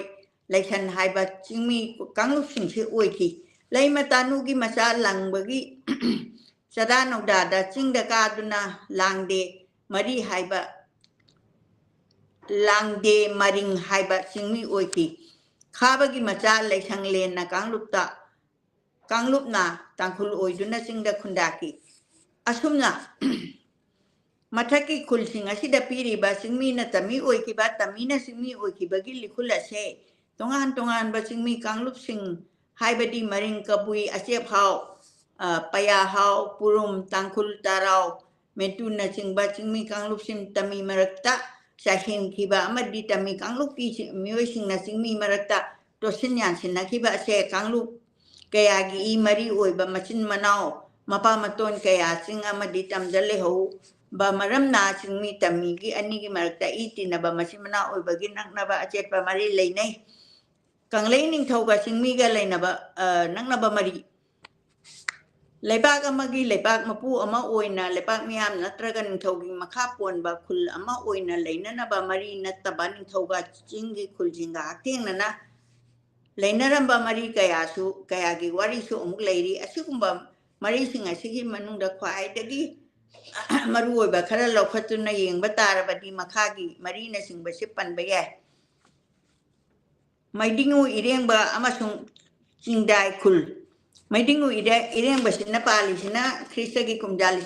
Laikhan haiba chingmi kanglup singsi oiki laima tanugi masa langbagi sada nogda da chingda kaduna langde mari haiba langde maring haiba chingmi oiki khabagi macha laithang len na kanglup na tangkhul oiduna chingda khundaki asumna mathaki khulsing asida piri ba chingmi na tami oiki ba tamina chingmi oiki bagi likhula se tongan ba chingmi kanglup sing haibadi maring kabui achep hau paya hau purum tangkhul tarau metuna chingba chingmi kanglup sim tami marakta sahin khiba amadi tami kanglup ki mioi sing na chingmi marakta to sinyan sin khiba se kanglup kaya gi i mari oi ba machin manao mapa maton kaya sing amadi tamjale ho ba maram na chingmi tami gi ani gi marakta iti na ba machin manao oi bagi nak na ba achep pa mari leinai kanglei ning thoga chingmi ga leina ba nak na ba mari leibak amagi leibak mapu ama oina leibak miam natraga ning thogi makha pon ba khul ama oina leina na ba mari nattaba ning thoga chingi khul jinga teng na leina ram ba mari kaya gi wari su amuk leiri asigumba mari singa sigi manung da khwai dagi maru oi ba khara lokhatu na yeng ba tar ba di makha gi mari na singba sipan ba ya maidingu ireng ba amasung chingdai khul maidingu ireng ba sinna pali sina krista gi kumjali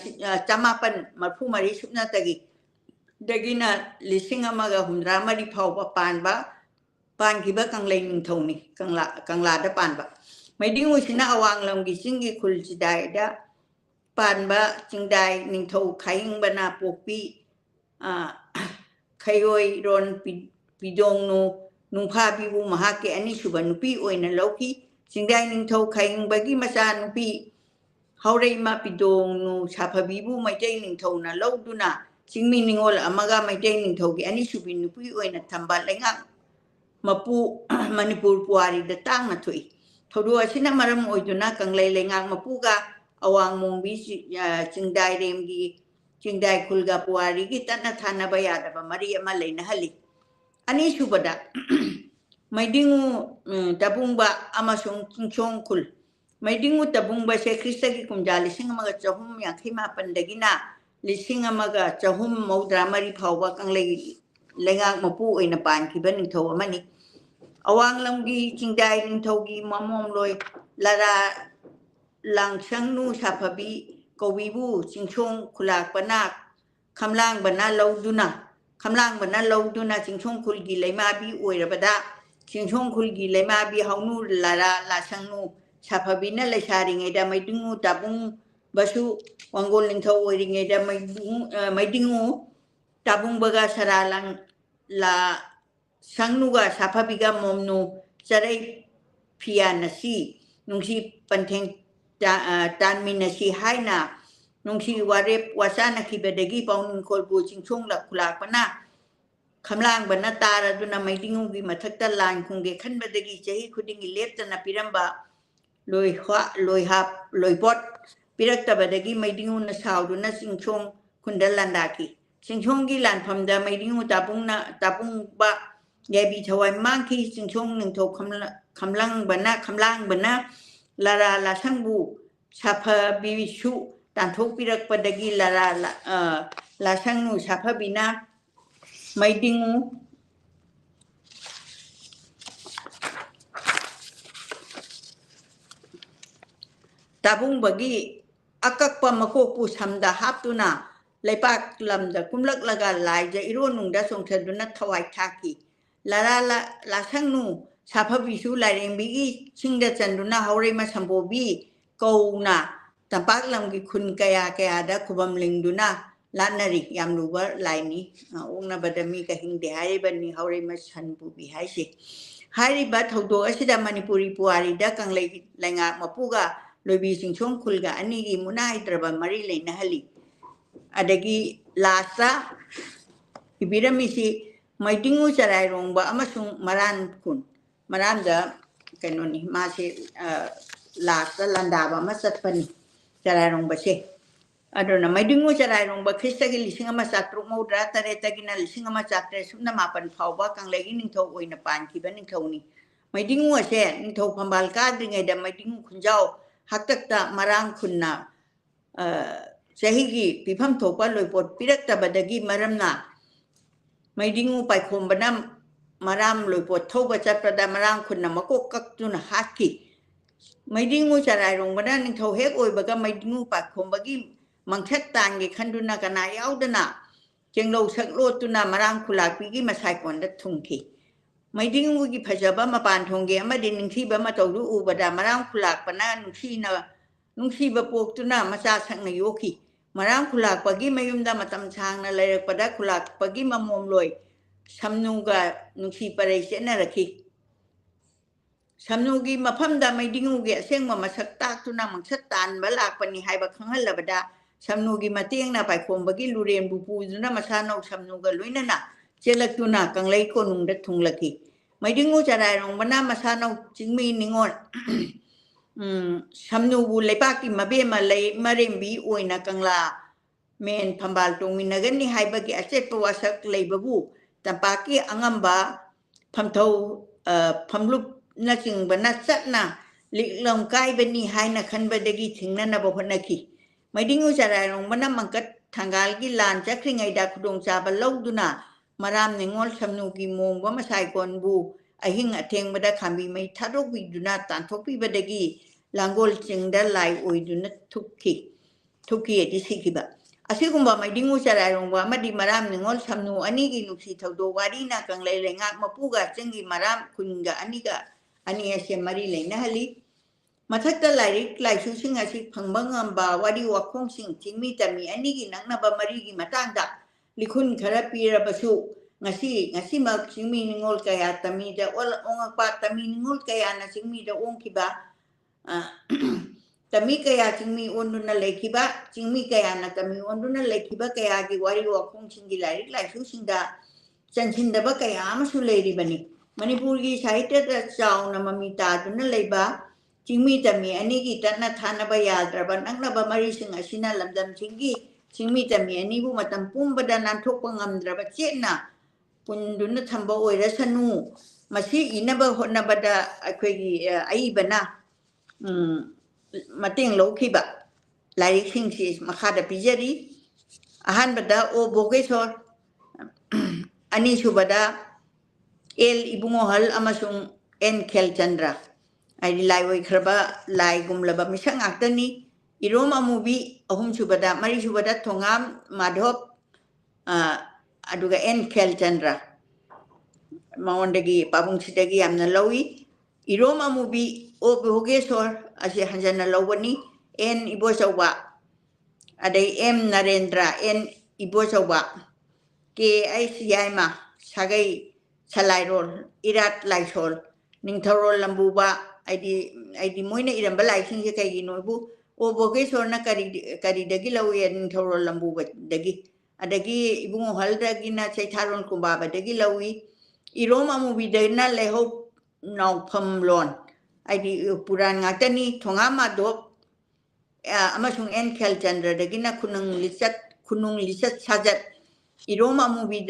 chamapan marphu mari supna tagi dagina lisinga maga humra mari phau ba pan gi ba kanglei ning thoni kangla da pan ba maidingu sina awang lam gi singi khul chidai da pan ba chingdai ning thau khaing bana pokpi khayoi ron pidong no nungpha bibu mahake ani suba nupi oina lauki singdai ning thau khaing bagi masa nupi haurei ma pidong nu chapha bibu maitai ning thau na lauduna singmi ningol amaga maitai ning thau gi ani subi nupi oina thamba lenga mapu manipur puari da tang na thui thodu asina maram oiduna kanglei lenga mapu ga awang mongbi chingdai rem gi chingdai khulga puari gi tanna thana bayada ba mari ama leina hali ani subada maidingu tabungba amasung chingchong khul maidingu tabungba se krista gi kumjali singamaga chahum yakhima pandagina lisingamaga chahum maudra mari phawba kanglei lenga mapu oina pan ki ban ning tho amani awang lamgi chingdai ning thogi mamom loi lara langsang nu saphabi kowibu chingchong khulak panak khamlang bana lauduna chingchong khulgi leima bi oirabada chingchong khulgi leima bi haunu lara lasangnu saphabina lesaringe da maidingu tabung basu wangol ningthau oiringeda maidingu tabungbaga saralang la sangnuga sapabiga momnu sarai pia nasi nungsi panteng tanmi nasi haina nungsi warep wasana kibedagi paun kolbu chingchong la kulakpana kamlang bana tara duna maidingu gi mathakta lan khungge khanbadagi chahi khudingi leptana piramba loi hap loi pot piraktabadagi maidingu na sauduna chingchong kundalandaki chingchong gi lanphamda maidingu tapung ba yabi thawai mangki chingchong ningtho kamlang bana lara la sangbu sapha bisu tanthok pirakpadagi lara la sangnu sapha bina maidingu tabung bagi akakpa makoku samda haptuna leipak lamda kumlak laga laija ironungda songthaduna thawai thaki lara la sangnu sapha bisu larengbigi singda chanduna haure ma sambobi kauna tampak lamgi khun kaya da khubam lingduna lanari yamluba laini ongna badami ka hingde haibani haure ma sanbu bi haise hari ba thodo asida manipuri puari da kanglei lenga mapuga lobi singchong khulga anigi munai traba mari leina hali adagi lasa ibiramisi maidingu charai rongba amasung maran kun maranda kanoni mase lasa landaba masatpani charai rongba se adona maidingu charai rongba khistagi lising ama satruk maudra tare tagina lising ama chatre sumna mapan phawba kanglegi ningthau oina panki ba ningthauni maidingu ase ningthau phambal ka dringai da maidingu khunjau haktakta marang khunna sahigi pifam thokpa loipot piraktabadagi maramna maidingu paikhombana maram loipot thoba chatpada marang khunna makok kaktuna haki maidingu charai rongbana ningthau hek oibaga maidingu paikhombagi mangthat tangi khanduna kana yaudana chenglo saklotuna marang khulakpigi masaikonda thungki maidingu gi phajaba mapan thongge amadi ningthiba matawdu ubada marang khulakpana nungsiba poktuna macha sakna yoki marang khulakpagi mayumda matam changna lairakpada khulakpagi mamomloi samnuga nungsi parai sena rakhi samnugi mafamda maidingu gi asengma masak taktuna mangsat tan balakpani haiba khanghalabada samnugi matengna paikhombagi luren bupuduna masano samnuga loinana chelaktuna kanglei konungda thunglaki maidingu charai rongbana masano chingmi ningon samnubu leipaki mabema lei marembi oina kangla men phambal tongminagani haibagi achetpa wasak leibabu tampaki angamba phamthau phamlup na chingbana chatna liklong kaibani haina khanbadagi thingnana bohonaki maidingu charai rongbana mangkat thangalgi lan chakringai da khudong chaba lauduna maram ningol samnugi mongba masai konbu ahing athengbada khambi mai tharokbi duna tanthokpi badagi langol chingda lai oiduna thukki edi sikiba asigumba maidingu charai rongba amadi maram ningol samnu anigi nuksi thaudo warina kanglei lengak mapuga chengi maram kunga ani ase mari leina hali mathakta lairik laisu singa si phangbangamba wari wakhong sing chingmi tami anigi nangnaba marigi matangda likhun khara pirabasu ngasi ma chingmi ningol kaya tami da ongakpa tami ningol kaya na chingmi da ongkiba tami kaya chingmi onduna lekiba chingmi kaya na tami onduna lekiba kaya gi wari wakhong singi lairik laisu singda chanchindaba kaya amasu leiri bani manipurgi sahitya da chauna mamita duna leiba chingmi tami anigi tanna thanaba yadraba nangnaba mari sing asina lamdam chingi chingmi tami anibu matam pumbada nanthokpa ngamdraba chetna punduna thamba oirasanu masi inaba hotnabada akhoi aibana mating lokhiba lairik singsi makhada pijari ahanbada o bogesor ani subada el ibungohal amasung en khelchandra ai lai oi khraba lai gumlaba misang aktani iroma movie ahum subada mari subada thongam madhop aduga en khelchandra maondagi pabung sidagi amna lawi iroma movie o bogesor ase hanjana lawani en ibosawa adai M Narendra N Ibo Chauba KICI ma sagai salai rol irat lai sol ning thorol lambu ba ID moina iramba lai sing je kai no bu o boge sorna kari dagi lawi ning thorol lambu ba dagi adagi ibung hal dagi na chai tharon kumba ba dagi lawi iroma mu bidena le ho nau pham lon ID puran ngatani thonga ma dok amasung en khel chandra dagina kunung lisat sajat iroma movie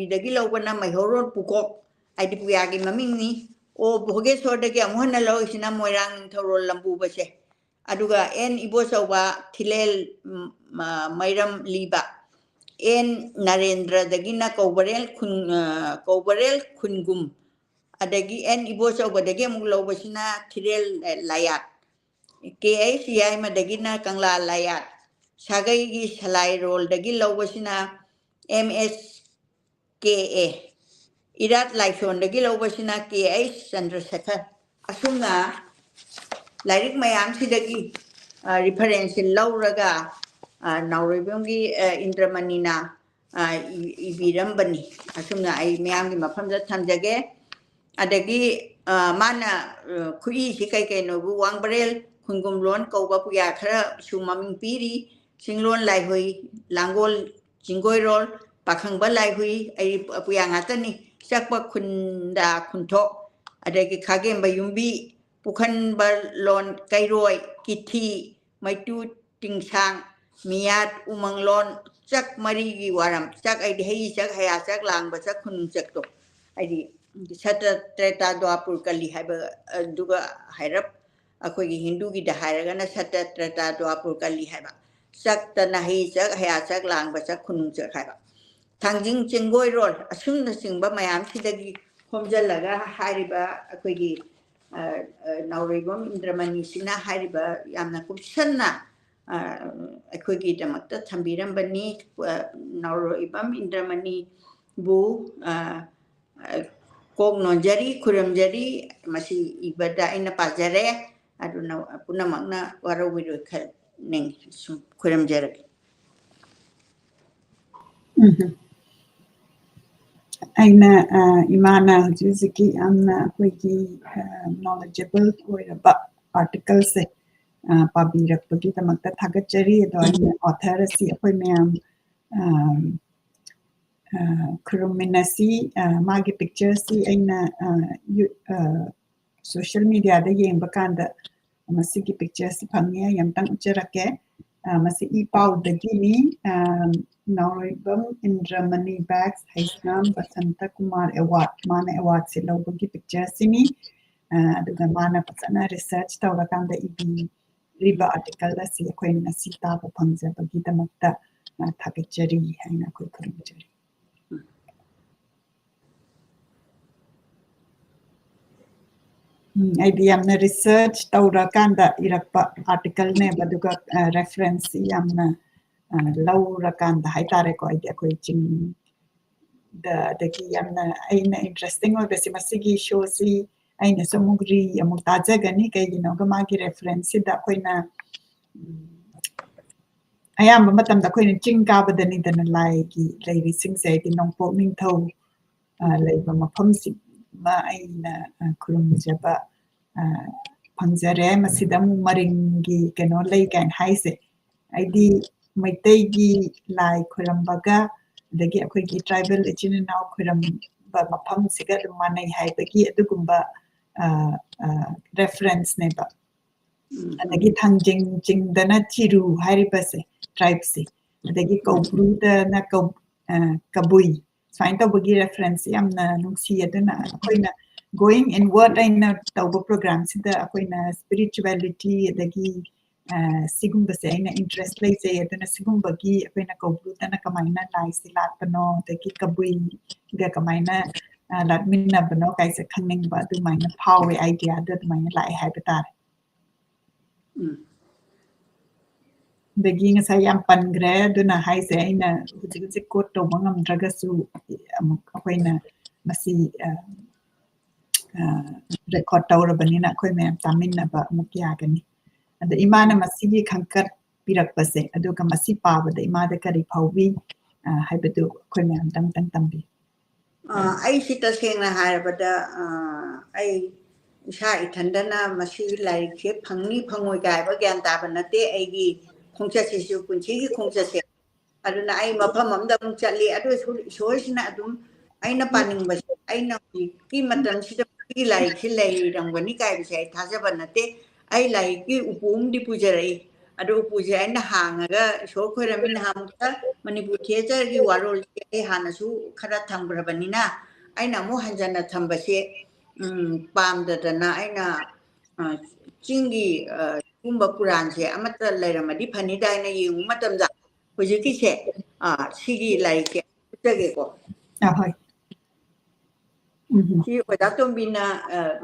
dagi lawna mai horror pukok aidi puyagi maming ni o boge so dagi amhona law isina moirang thorol lambu base aduga en ibo sawa thilel mairam liba en narendra dagina kawbarel khungum adagi en ibo sawa dagi amuk law basina thilel layat KICI madagina kangla layat sagai gi salai rol dagi lawasina MSKA irat laishon dagi lawasina KI Chandrasekhar asunga lairik mayam sidagi reference lawraga nauribongi Indramanina ibirambani asunga ai mayam gi mafamda thamjage adagi mana kui si kai no bu wangbarel khungum lon kauba puya khara sumaming piri singlon lai hui langol jingoi rol pakhangba lai hui ai puya ngatani sakpa khunda khuntho adagi khagem bayumbi pukhan bar lon kairoi kithi maitu tingsang miat umang lon chak mari gi waram chak ai hei chak haya chak lang ba chak khun chak to ai Sata Treta Dwapur Kali haiba duga hairap akhoi Hindu gi da hairagana Sata Treta Dwapur Kali haiba sak tanahi sak haya sak lang ba sak khunung sak haiba thangjing chingoi rol asumna singba mayam sidagi homjalaga hairiba akhoi gi nauribam Indramani sina hairiba yamna kupsanna akhoi gi damakta thambiram bani nauribam Indramani bu kong nonjari kuram jari masih ibadah ina pajare aduna puna makna warawiru khal ning kuram jari aina imana juziki amna koiki knowledgeable oiraba article se pabirak pagi tamakta thagachari do author si apoi mayam Kuruminasi magi pictures si aina social media da yengba kanda masigi pictures phangya yamtang ucharake masi ipau dagini Nauribam Indramani Bags Haisnam Basanta Kumar Award mana award si lawbagi pictures sini aduga mana pasana research tawrakanda ibi riba article da si akhoi nasi taba phangja bagi damakta thagachari haina akhoi kurumjari IBM research tawrakanda irakpa article ne baduga reference yamna lawrakanda haitare ko idea ko ching the ki yamna aina interesting oi besi masigi show si aina samugri amuk tajagani kai gino ga magi reference da koina ayam matamda koina ching ka badani dana lai ki lai sing sai ti nongpo ning thau lai ba mafam si ma aina kurum jaba pangjare masidam maringi keno lai kan haise aidi maitai gi lai khurambaga dagi akhoi gi tribal echin now khuram ba mafam siga manai haibagi adugumba reference ne ba adagi thangjing jingdana chiru haribase tribe se adagi kaubru da na kabui find out bagi reference yamna nungsi adana akoina going inward aina tauba program sida akoina spirituality adagi sigumba se aina interest lay se adana sigumba gi akoina kaubru da na kamaina lai silat pano adagi kabui ga kamaina latminna bano kaisa khangning ba du maina power idea da maina lai habitat Begin saya yang pangre duna hai saya ina hujik kot to mangam draga su akwai na masih record tawra banina akwai me tamin na ba mukya gani ada imana masih khangkat ꯄꯤꯔꯛꯄꯁꯦ ꯑꯗꯨꯒ ꯃꯁꯤ ꯄꯥꯕꯗ ꯏꯃꯥꯗ ꯀꯔꯤ ꯐꯥꯎꯕꯤ ꯍꯥꯏꯕꯗꯨ ꯑꯩꯈꯣꯏ ꯃꯌꯥꯝ ꯇꯪ ꯇꯝꯕꯤ ꯑꯩꯁꯤ ꯇꯁꯦꯡꯅ ꯍꯥꯏꯔꯕꯗ ꯑꯩ ꯏꯁꯥ ꯏꯊꯟꯗꯅ ꯃꯁꯤ ꯂꯥꯏꯔꯤꯛꯁꯦ ꯐꯪꯅꯤ ꯐꯪꯉꯣꯏ ꯀꯥꯏꯕ ꯒ꯭ꯌꯥꯟ ꯇꯥꯕ ꯅꯠꯇꯦ ꯑꯩꯒꯤ ꯈꯣꯡꯆꯠꯁꯤꯁꯨ ꯄꯨꯟꯁꯤꯒꯤ ꯈꯣꯡꯆꯠꯁꯦ ꯑꯗꯨꯅ ꯑꯩ ꯃꯐꯝ ꯑꯃꯗ ꯑꯃꯨꯛ ꯆꯠꯂꯤ ꯑꯗꯨꯁꯨ ꯏꯁꯣꯔꯁꯤꯅ ꯑꯗꯨꯝ ꯑꯩꯅ ꯄꯥꯅꯤꯡꯕꯁꯦ ꯑꯩꯅ ꯍꯧꯖꯤꯛꯀꯤ ꯃꯇꯝꯁꯤꯗ ꯁꯤꯒꯤ ꯂꯥꯏꯔꯤꯛꯁꯤ ꯂꯩꯔꯝꯒꯅꯤ ꯀꯥꯏꯕꯁꯦ ꯑꯩ ꯊꯥꯖꯕ ꯅꯠꯇꯦ ꯑꯩ ꯂꯥꯏꯔꯤꯛꯀꯤ ꯎꯄꯨ ꯑꯃꯗꯤ ꯄꯨꯖꯔꯛꯏ ꯑꯗꯨ ꯎꯄꯨꯁꯦ ꯑꯩꯅ ꯍꯥꯡꯉꯒ ꯏꯁꯣꯔ ꯈꯣꯏꯔꯝꯃꯤ ꯅꯍꯥꯟꯃꯨꯛꯇ ꯃꯅꯤꯄꯨꯔ ꯊꯤꯌꯦꯇꯔꯒꯤ ꯋꯥꯔꯣꯜꯁꯦ ꯑꯩ ꯍꯥꯟꯅꯁꯨ ꯈꯔ ꯊꯝꯈ꯭ꯔꯕꯅꯤꯅ ꯑꯩꯅ ꯑꯃꯨꯛ ꯍꯟꯖꯟꯅ ꯊꯝꯕꯁꯦ ꯄꯥꯝꯗꯗꯅ ꯑꯩꯅ ꯆꯤꯡꯒꯤ ꯁꯤꯒꯨꯝꯕ ꯄꯨꯔꯥꯟꯁꯦ ꯑꯃꯠꯇ ꯂꯩꯔꯝꯃꯗꯤ ꯐꯅꯤꯗꯥꯏꯅ ꯌꯦꯡꯕ ꯃꯇꯝꯗ ꯍꯧꯖꯤꯛꯀꯤꯁꯦ ꯁꯤꯒꯤ ꯂꯥꯏꯔꯤꯛꯁꯦ ꯎꯠꯆꯒꯦꯀꯣ ꯍꯣꯏ ꯁꯤ ꯑꯣꯖꯥ ꯇꯣꯝꯕꯤꯅ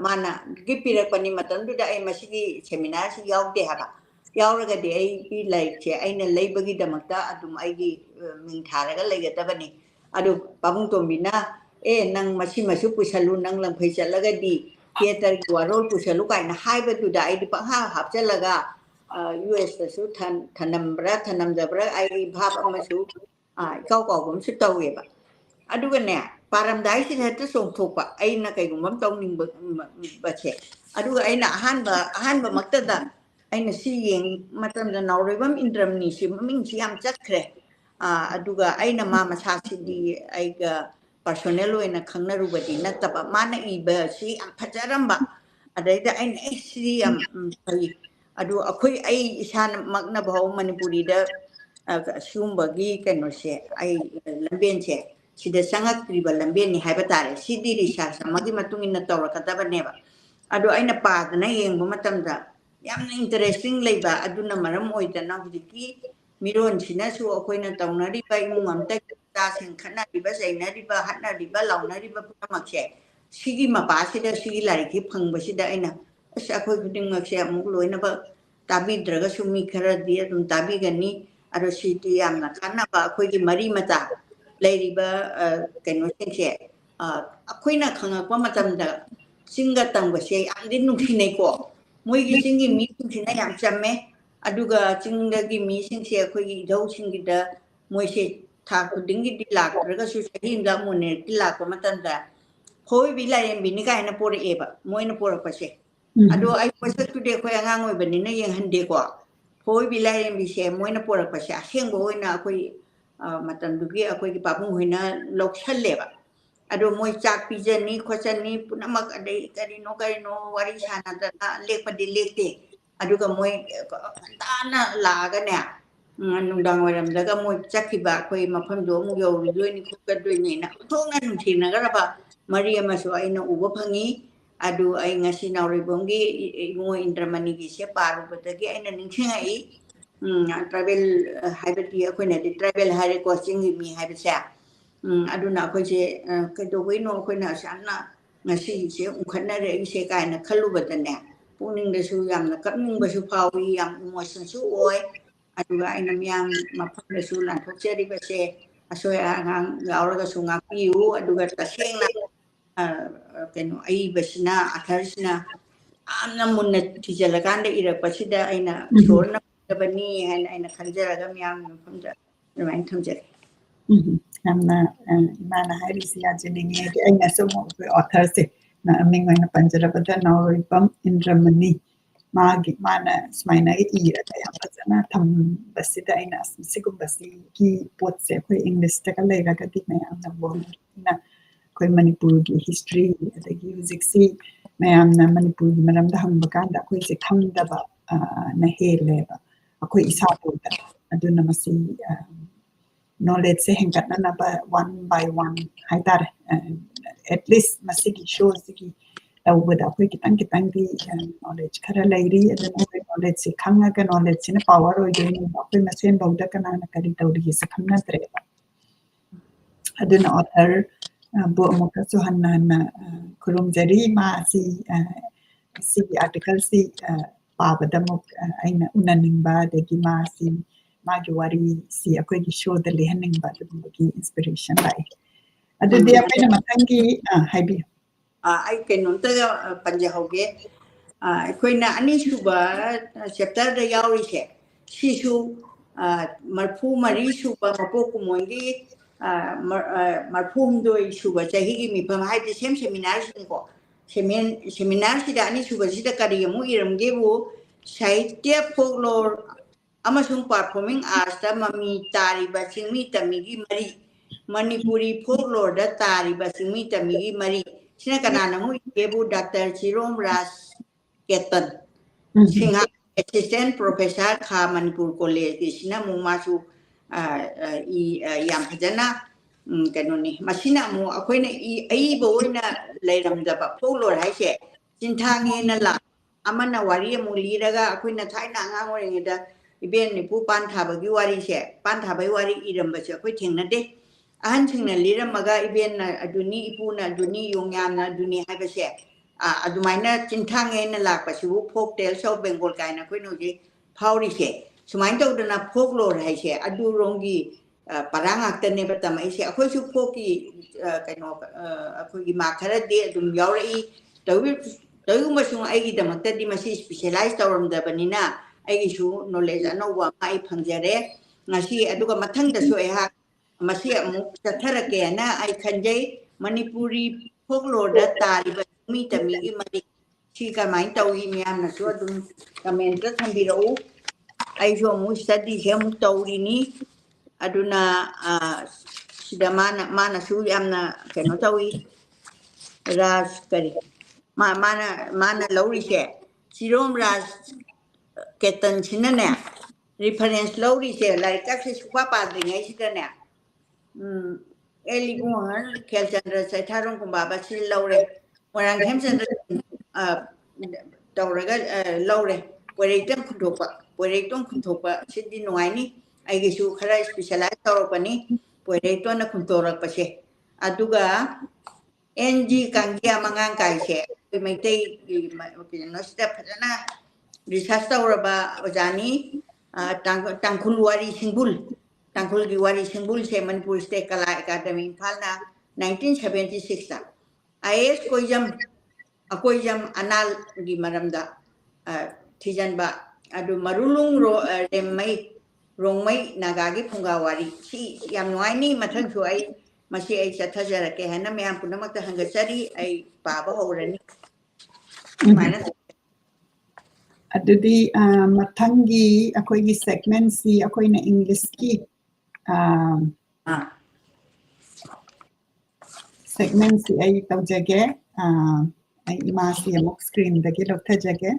ꯃꯥꯅ ꯒꯤꯐ ꯄꯤꯔꯛꯄꯅꯤ ꯃꯇꯝꯗꯨꯗ ꯑꯩ ꯃꯁꯤꯒꯤ ꯁꯦꯃꯤꯅꯥꯔꯁꯤ ꯌꯥꯎꯗꯦ ꯍꯥꯏꯕ ꯌꯥꯎꯔꯒꯗꯤ ꯑꯩꯒꯤ ꯂꯥꯏꯔꯤꯛꯁꯦ ꯑꯩꯅ ꯂꯩꯕꯒꯤꯗꯃꯛꯇ ꯑꯗꯨꯝ ꯑꯩꯒꯤ ꯃꯤꯡ ꯊꯥꯔꯒ ꯂꯩꯒꯗꯕꯅꯤ ꯑꯗꯨ ꯄꯥꯕꯨꯡ ꯇꯣꯝꯕꯤꯅ ꯅꯪ ꯃꯁꯤꯃꯁꯨ ꯄꯨꯁꯜꯂꯨ ꯅꯪ ꯂꯝꯐꯩ ꯆꯠꯂꯒꯗꯤ ꯊꯤꯌꯦꯇꯔꯒꯤ ꯋꯥꯔꯣꯜ ꯄꯨꯁꯜꯂꯨ ꯀꯥꯏꯅ ꯍꯥꯏꯕꯗꯨꯗ ꯑꯩꯗꯤ ꯄꯪꯍꯥꯞ ꯍꯥꯞꯆꯜꯂꯒ US ꯇꯁꯨ ꯊꯅꯝꯕ꯭ꯔꯥ ꯊꯅꯝꯗꯕ꯭ꯔꯥ ꯑꯩ ꯚꯥꯞ ꯑꯃꯁꯨ ꯏꯀꯥꯎ ꯀꯥꯎꯕ ꯑꯃꯁꯨ ꯇꯧꯋꯦꯕ ꯑꯗꯨꯒꯅꯦ ꯄꯥꯔꯝꯗꯥꯏꯁꯤꯗ ꯍꯦꯛꯇ ꯆꯣꯡꯊꯣꯛꯄ ꯑꯩꯅ ꯀꯩꯒꯨꯝꯕ ꯑꯃ ꯇꯧꯅꯤꯡꯕꯁꯦ ꯑꯗꯨꯒ ꯑꯩꯅ ꯑꯍꯥꯟꯕꯃꯛꯇꯗ ꯑꯩꯅ ꯁꯤ ꯌꯦꯡꯕ ꯃꯇꯝꯗ ꯅꯥꯎꯔꯦꯝꯕꯝ ꯏꯟꯗ꯭ꯔꯃꯅꯤꯁꯤ ꯃꯃꯤꯡꯁꯤ ꯌꯥꯝ ꯆꯠꯈ꯭ꯔꯦ ꯑꯗꯨꯒ ꯑꯩꯅ ꯃꯥ ꯃꯁꯥꯁꯤꯗꯤ ꯑꯩꯒ ꯄꯔꯁꯣꯅꯦꯜ ꯑꯣꯏꯅ ꯈꯪꯅꯔꯨꯕꯗꯤ ꯅꯠꯇꯕ ꯃꯥꯅ ꯏꯕꯁꯤ ꯌꯥꯝ ꯐꯖꯔꯝꯕ ꯑꯗꯩꯗ ꯑꯩꯅ ꯁꯤꯗꯤ ꯌꯥꯝ ꯐꯩ ꯑꯗꯨ ꯑꯩ ꯏꯁꯥꯃꯛꯅ ꯐꯥꯎ ꯃꯅꯤꯄꯨꯔꯤꯗ ꯁꯤꯒꯨꯝꯕꯒꯤ ꯀꯩꯅꯣꯁꯦ ꯑꯩ ꯂꯝꯕꯦꯟꯁꯦ ꯁꯤꯗ ꯆꯪꯉꯛꯇ꯭ꯔꯤꯕ ꯂꯝꯕꯦꯟꯅꯤ ꯍꯥꯏꯕ ꯇꯥꯔꯦ ꯁꯤꯗꯤ ꯔꯤꯁꯥꯔꯁ ꯑꯃꯒꯤ ꯃꯇꯨꯡ ꯏꯟꯅ ꯇꯧꯔꯛꯀꯗꯕꯅꯦꯕ ꯑꯗꯣ ꯑꯩꯅ ꯄꯥꯗꯅ ꯌꯦꯡꯕ ꯃꯇꯝꯗ ꯌꯥꯝꯅ ꯏꯟꯇꯔꯦꯁꯇꯤꯡ ꯂꯩꯕ ꯑꯗꯨꯅ ꯃꯔꯝ ꯑꯣꯏꯗꯅ ꯍꯧꯖꯤꯛꯀꯤ ꯃꯤꯔꯣꯟꯁꯤꯅꯁꯨ ꯑꯩꯈꯣꯏꯅ ꯇꯧꯅꯔꯤꯕ ꯏꯃꯨꯡ ꯑꯃꯇꯒꯤ ꯃꯆꯥꯁꯤꯡ ꯈꯠꯅꯔꯤꯕ ꯆꯩꯅꯔꯤꯕ ꯍꯥꯠꯅꯔꯤꯕ ꯂꯥꯎꯅꯔꯤꯕ ꯄꯨꯝꯅꯃꯛꯁꯦ ꯁꯤꯒꯤ ꯃꯄꯥꯁꯤꯗ ꯁꯤꯒꯤ ꯂꯥꯏꯔꯤꯛꯁꯤ ꯐꯪꯕꯁꯤꯗ ꯑꯩꯅ ꯑꯩꯈꯣই ꯈꯨꯗꯤꯡꯃꯛꯁꯦ ꯑꯃꯨꯛ ꯂꯣꯏꯅꯃꯛ ꯇꯥꯕꯤꯗ꯭ꯔꯒꯁꯨ ꯃꯤ ꯈꯔꯗꯤ ꯑꯗꯨꯝ ꯇꯥꯕꯤꯒꯅꯤ ꯑꯗꯣ ꯁꯤꯗꯤ ꯌꯥꯝꯅ ꯀꯥꯟꯅꯕ ꯑꯩꯈꯣꯏꯒꯤ ꯃꯔꯤ ꯃꯇꯥ ꯂꯩꯔꯤꯕ ꯀꯩꯅꯣꯁꯤꯡꯁꯦ ꯑꯩꯈꯣꯏꯅ ꯈꯪꯉꯛꯄ ꯃꯇꯝꯗ ꯆꯤꯡꯒ ꯇꯝꯒꯁꯦ ꯌꯥꯝꯗꯤ ꯅꯨꯡꯁꯤꯅꯩꯀꯣ ꯃꯣꯏꯒꯤ ꯆꯤꯡꯒꯤ ꯃꯤꯁꯤꯡꯁꯤꯅ ꯌꯥꯝ ꯆꯝꯃꯦ ꯑꯗꯨꯒ ꯆꯤꯡꯗꯒꯤ ꯃꯤꯁꯤꯡꯁꯦ ꯑꯩꯈꯣꯏꯒꯤ ꯏꯙꯧꯁꯤꯡꯒꯤꯗ ꯃꯣꯏꯁꯦ ꯊꯥ ꯈꯨꯗꯤꯡꯒꯤꯗꯤ ꯂꯥꯛꯇ꯭ꯔꯒꯁꯨ ꯆꯍꯤ ꯑꯃꯗ ꯑꯃꯨꯛ ꯂꯥꯛꯄ ꯃꯇꯝꯗ ꯍꯣꯏꯕꯤ ꯂꯥꯏꯔꯦꯝꯕꯤꯅꯤ ꯀꯥꯏꯅ ꯄꯣꯔꯛꯑꯦꯕ ꯃꯣꯏꯅ ꯄꯣꯔꯛꯄꯁꯦ ꯑꯗꯣ ꯑꯩ ꯃꯁꯛꯇꯨꯗꯤ ꯑꯩꯈꯣꯏ ꯑꯉꯥꯡ ꯑꯣꯏꯕꯅꯤꯅ ꯌꯦꯡꯍꯟꯗꯦꯀꯣ ꯍꯣꯏꯕꯤ ꯂꯥꯏꯔꯦꯝꯕꯤꯁꯦ ꯃꯣꯏꯅ ꯄꯣꯔꯛꯄꯁꯦ ꯑꯁꯦꯡꯕ ꯑꯣꯏꯅ ꯑꯩꯈꯣꯏ ꯃꯇꯝꯗꯨꯒꯤ ꯑꯩꯈꯣꯏꯒꯤ ꯄꯥꯕꯨꯡ ꯍꯣꯏꯅ ꯂꯧꯁꯜꯂꯦꯕ ꯑꯗꯣ ꯃꯣꯏ ꯆꯥꯛ ꯄꯤꯖꯅꯤ ꯈꯣꯠꯆꯅꯤ ꯄꯨꯝꯅꯃꯛ ꯑꯗꯩ ꯀꯔꯤꯅꯣ ꯋꯥꯔꯤ ꯁꯥꯟꯅꯗꯅ ꯂꯦꯛꯄꯗꯤ ꯂꯦꯛꯇꯦ ꯑꯗꯨꯒ ꯃꯣꯏ ꯉꯟꯇꯥꯅ ꯂꯥꯛꯑꯒꯅꯦ ꯅꯨꯡꯗꯥꯡ ꯋꯥꯏꯔꯝꯗꯒ ꯃꯣꯏ ꯆꯠꯈꯤꯕ ꯑꯩꯈꯣꯏ ꯃꯐꯝꯗꯣ ꯑꯃꯨꯛ ꯌꯧꯔꯨꯗꯣꯏꯅꯤ ꯈꯣꯠꯀꯗꯣꯏꯅꯤꯅ ꯑꯣꯟꯊꯣꯛꯅ ꯅꯨꯡꯁꯤꯅꯈ꯭ꯔꯕ ꯃꯔꯤ ꯑꯃꯁꯨ ꯑꯩꯅ ꯎꯕ ꯐꯪꯉꯤ ꯑꯗꯨ ꯑꯩ ꯉꯁꯤ ꯅꯥꯎꯔꯦꯝꯕꯝꯒꯤ ꯏꯕꯨꯡꯉꯣ ꯏꯟꯗ꯭ꯔꯃꯅꯤꯒꯤꯁꯦ ꯄꯥꯔꯨꯕꯗꯒꯤ ꯑꯩꯅ ꯅꯤꯡꯁꯤꯡꯉꯛꯏ ꯇ꯭ꯔꯥꯏꯕꯦꯜ ꯍꯥꯏꯕꯗꯤ ꯑꯩꯈꯣꯏꯅꯗꯤ ꯇ꯭ꯔꯥꯏꯕꯦꯜ ꯍꯥꯏꯔꯦꯀꯣ ꯆꯤꯡꯒꯤ ꯃꯤ ꯍꯥꯏꯕꯁꯦ ꯑꯗꯨꯅ ꯑꯩꯈꯣꯏꯁꯦ ꯀꯩꯗꯧꯕꯩꯅꯣ ꯑꯩꯈꯣꯏꯅ ꯌꯥꯝꯅ ꯉꯁꯤꯁꯦ ꯎꯡꯈꯠꯅꯔꯛꯏꯁꯦ ꯀꯥꯏꯅ ꯈꯜꯂꯨꯕꯗꯅꯦ ꯄꯨꯛꯅꯤꯡꯗꯁꯨ ꯌꯥꯝꯅ ꯀꯞꯅꯤꯡꯕꯁꯨ ꯐꯥꯎꯏ ꯌꯥꯝ ꯏꯃꯣꯁꯟꯁꯨ ꯑꯣꯏ ꯑꯗꯨꯒ ꯑꯩꯅ ꯃꯤꯌꯥꯝ ꯃꯐꯝꯗꯁꯨ ꯂꯥꯟꯊꯣꯛꯆꯔꯤꯕꯁꯦ ꯑꯁꯣꯏ ꯑꯉꯥꯝ ꯌꯥꯎꯔꯒꯁꯨ ꯉꯥꯛꯄꯤꯌꯨ ꯑꯗꯨꯒ ꯇꯁꯦꯡꯅ ꯀꯩꯅꯣ ꯑꯏꯕꯁꯤꯅ ꯑꯊꯔꯁꯤꯅ ꯌꯥꯝꯅ ꯃꯨꯟꯅ ꯊꯤꯖꯤꯜꯂꯀꯥꯟꯗ ꯏꯔꯛꯄꯁꯤꯗ ꯑꯩꯅ ꯏꯁꯣꯔꯅ ꯄꯤꯕꯅꯤ ꯍꯥꯏꯅ ꯑꯩꯅ ꯈꯟꯖꯔꯒ ꯃꯤꯌꯥꯝꯒꯤ ꯃꯐꯝꯗ ꯑꯗꯨꯃꯥꯏꯅ ꯊꯝꯖꯒꯦ ꯌꯥꯝꯅ ꯏꯃꯥꯅ ꯍꯥꯏꯔꯤꯁꯤ ꯌꯥꯖꯅꯤꯡꯉꯤ ꯑꯩꯅꯁꯨ ꯑꯩꯈꯣꯏ ꯑꯣꯊꯔꯁꯦ ꯃꯤꯡ ꯑꯣꯏꯅ ꯄꯟꯖꯔꯕꯗ ꯅꯥꯎꯔꯦꯝꯕꯝ ꯏꯟꯗ꯭ꯔꯃꯅꯤ ꯃꯥꯅ ꯁꯨꯃꯥꯏꯅ ꯏꯔꯒ ꯌꯥꯝ ꯐꯖꯅ ꯊꯝꯕꯁꯤꯗ ꯑꯩꯅ ꯁꯤꯒꯨꯝꯕꯁꯤꯒꯤ ꯄꯣꯠꯁꯦ ꯑꯩꯈꯣꯏ ꯏꯪꯂꯤꯁꯇꯒ ꯂꯩꯔꯒꯗꯤ ꯃꯌꯥꯝꯅ ꯋꯥꯔꯜꯗ ꯑꯩꯈꯣꯏ ꯃꯅꯤꯄꯨꯔꯒꯤ ꯍꯤꯁꯇ꯭ꯔꯤ ꯑꯗꯒꯤ ꯍꯧꯖꯤꯛꯁꯤ ꯃꯌꯥꯝꯅ ꯃꯅꯤꯄꯨꯔꯒꯤ ꯃꯔꯝꯗ ꯍꯪꯕ ꯀꯥꯟꯗ ꯑꯩꯈꯣꯏꯁꯦ ꯈꯪꯗꯕ ꯅ ꯍꯦꯜꯂꯦꯕ ꯑꯩꯈꯣꯏ ꯏꯁꯥꯕꯨꯗ ꯑꯗꯨꯅ ꯃꯁꯤ ꯅꯣꯂꯦꯖꯁꯦ ꯍꯦꯟꯒꯠꯅꯅꯕ ꯋꯥꯟ ꯕꯥꯏ ꯋꯥꯟ ꯍꯥꯏꯇꯥꯔꯦ ꯑꯦꯠꯂꯤꯁ ꯃꯁꯤꯒꯤ ꯁꯣꯁꯤꯒꯤ ꯇꯧꯕꯗ ꯑꯩꯈꯣꯏ ꯈꯤꯇꯪꯗꯤ ꯅꯣꯂꯦꯖ ꯈꯔ ꯂꯩꯔꯤ ꯑꯗꯨꯅ ꯑꯩꯈꯣꯏ ꯅꯣꯂꯦꯖꯁꯦ ꯈꯪꯉꯒ ꯅꯣꯂꯦꯖꯁꯤꯅ ꯄꯋꯥꯔ ꯑꯣꯏꯗꯣꯏꯅꯦꯕ ꯑꯩꯈꯣꯏ ꯃꯁꯦꯟꯐꯧꯗ ꯀꯅꯥꯅ ꯀꯔꯤ ꯇꯧꯔꯤꯒꯦꯁꯦ ꯈꯪꯅꯗ꯭ꯔꯦꯕ ꯑꯗꯨꯅ ꯑꯣꯊꯔ ꯕꯨ ꯑꯃꯨꯛꯀꯁꯨ ꯍꯟꯅ ꯈꯨꯔꯨꯝꯖꯔꯤ ꯃꯥꯁꯤ ꯁꯤꯒꯤ ꯑꯥꯔꯇꯤꯀꯜꯁꯤ ꯄꯥꯕꯗ ꯑꯃꯨꯛ ꯑꯩꯅ ꯎꯅꯅꯤꯡꯕ ꯑꯗꯒꯤ ꯃꯥꯒꯤ ꯋꯥꯔꯤꯁꯤ ꯑꯩꯈꯣꯏꯒꯤ ꯁꯣꯗ ꯂꯤꯍꯟꯅꯤꯡꯕ ꯑꯗꯨꯒꯨꯝꯕꯒꯤ ꯏꯟꯁꯄꯤꯔꯦꯁꯟ ꯂꯥꯛꯏ ꯑꯗꯨꯗꯤ ꯑꯩꯈꯣꯏꯅ ꯃꯊꯪꯒꯤ ꯍꯥꯏꯕꯤꯌꯨ ꯑꯩ ꯀꯩꯅꯣꯝꯇꯒ ꯄꯟꯖꯍꯧꯒꯦ ꯑꯩꯈꯣꯏꯅ ꯑꯅꯤꯁꯨꯕ ꯆꯦꯞꯇꯔꯗ ꯌꯥꯎꯔꯤꯁꯦ sisu marfu mari suba mapo kumondi marfu doi suba chahi gi mi pam hai same seminar ko seminar sida ani suba sida kari mu iramge bu sahitya folklore amasung performing arts da mami tariba singmi tamigi mari Manipuri folklore da tariba singmi tamigi mari sina kanana mu gebu Dr. Chirom Ras Ketan Singha assistant professor kha Manipur college sina mu masu yam phajana kanoni masina mu akoina ai bo na leiramdaba folklore haise cinthange na la amana wari mu liraga akoina thaina anga ngorengeda iben ni pu pan thabagi wari se pan thabai wari iramba se akoi thengnade ahan singna liramaga iben na aduni ipuna aduni yongyam na aduni haiba se adumaina cinthange na lakpa sibu folk tale South Bengal kaina koi no ji phauri se sumain tawdana folklore haise adu rongi parang aktane batama ise akoi su folki kaino akoi gi makhara de adum yaurai tawi masung aigi damakta di masi specialize tawramdabanina aigi su knowledge anauwa mai phangjare ngasi aduga mathangda su eha masi amuk chatharake na ai khanjai Manipuri folklore da tariba mi tamigi mari chi kamai tawi miyam na su adum comment da thambirau ai so mu study he mu tawrini aduna sida mana su yamna keno tawi ras kari mana lauri se Chirom Ras Ketan sinane reference lauri se like taxi supa padri ngai sidane eli gungan kelchandra sai tharong kumbaba sil laure warang hemchandra tawraga laure poreitam khuthopa sidi nuaini aigi su khara specialize tawrapani poreito na khuntorak pase aduga NG Kangia Mangang Kaise, we may take no step research tawraba ojani Tangkulwari Singbul Tangkulgiwari Singbul se Manipur State Kala Academy Phalna 1976 IS koijam anal gi maramda thijanba adu marulung remai rongmai nagagi phungawari si yam noini mathang su ai masi ai chathajarake hana myam punamakta hangasari ai paba horani mana adudi mathangi akoigi segment si akoina English ki segment si ai tawjage ai imasi amok screen dagi lothajage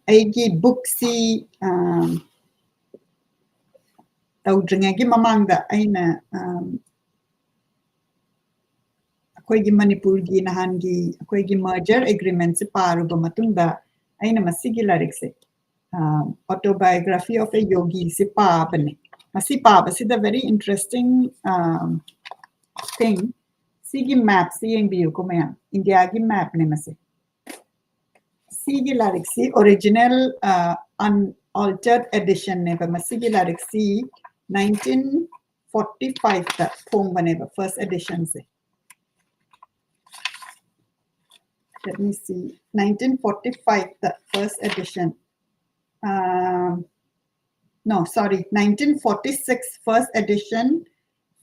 aigi book si tawdringagi mamangda aina akoigi Manipur gi nahangi akoigi merger agreement se paruba matungda aina masigi larikse autobiography of a yogi se paabane masi paaba is a very interesting thing sigi map CMBU komaya India gi map ne mase sigi lariksi original unaltered edition ne ba masigi lariksi 1945 ta phong bane ba first edition se let me see 1945 the first edition no sorry 1946 first edition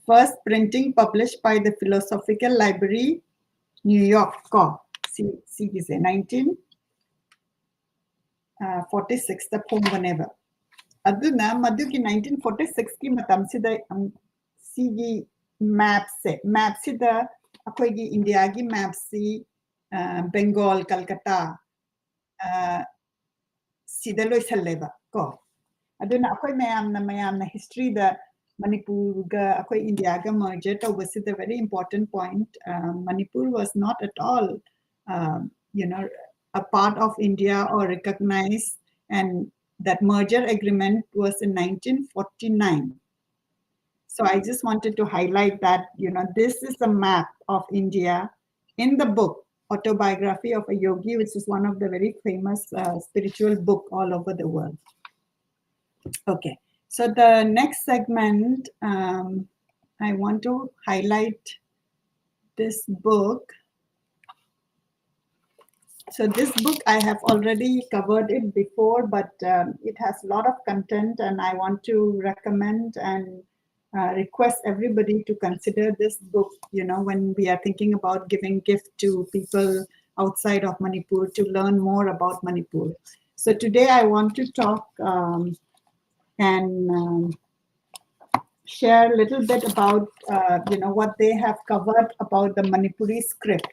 first printing published by the Philosophical Library New York see 1946 the phone whenever aduna maduki 1946 ki matam sida sigi map sida akoigi India gi map si Bengal Calcutta sida loisaleba ko aduna akoi mayamna history da Manipur ga akoi India ga merger to was the very important point Manipur was not at all a part of India or recognized and that merger agreement was in 1949 so I just wanted to highlight that this is a map of India in the book Autobiography of a Yogi, which is one of the very famous spiritual book all over the world. Okay, so the next segment, I want to highlight this book. So this book, I have already covered it before, but it has a lot of content, and I want to recommend and request everybody to consider this book, when we are thinking about giving gift to people outside of Manipur to learn more about Manipur. So today I want to talk and share a little bit about, what they have covered about the Manipuri script.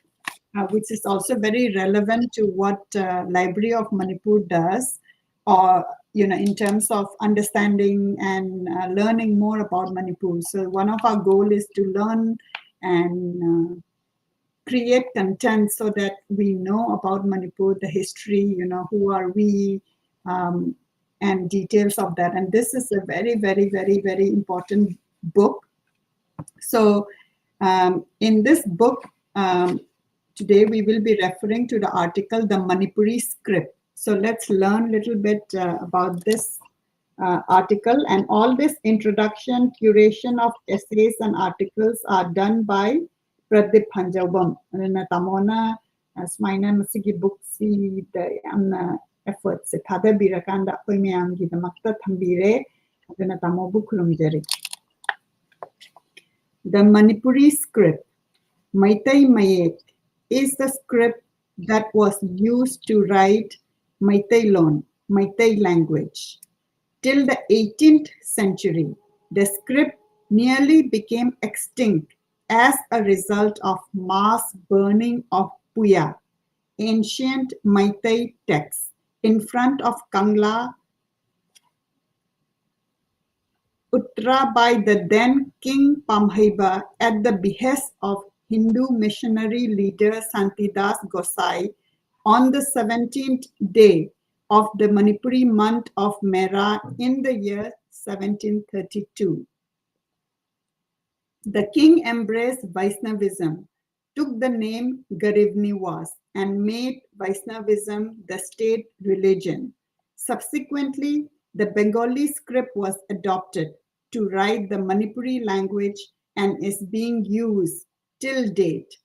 Which is also very relevant to what Library of Manipur does, or in terms of understanding and learning more about Manipur. So one of our goal is to learn and create content so that we know about Manipur, the history, who are we, and details of that. And this is a very, very, very, very important book. So in this book, today we will be referring to the article, The Manipuri Script. So let's learn a little bit about this article. And all this introduction, curation of essays and articles are done by Pradeep Hanjawam. Tamona Smaina Masigi Booksi, the efforts, Tada Birakanda Oimiangi, the Makta Thambire, the Tamobu Kurumjeri. The Manipuri script, Maitai Mayek, is the script that was used to write Maitai Lon, Maitai language. Till the 18th century, the script nearly became extinct as a result of mass burning of Puya, ancient Maitai texts, in front of Kangla Uttra by the then King Pamhaiba at the behest of Hindu missionary leader Santidas Gosai on the 17th day of the Manipuri month of Mera in the year 1732. The king embraced Vaishnavism, took the name Garib Niwas, and made Vaishnavism the state religion. Subsequently, the Bengali script was adopted to write the Manipuri language and is being used till date.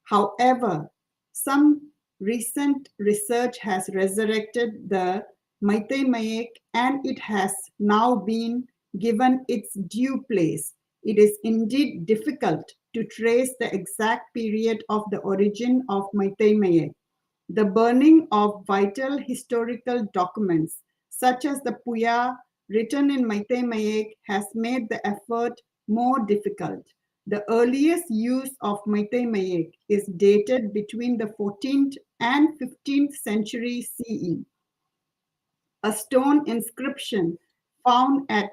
However, some recent research has resurrected the Maitai Mayek, and it has now been given its due place. It is indeed difficult to trace the exact period of the origin of Maitai Mayek. The burning of vital historical documents, such as the Puya written in Maitai Mayek, has made the effort more difficult. The earliest use of Maitai Mayek is dated between the 14th and 15th century CE. A stone inscription found at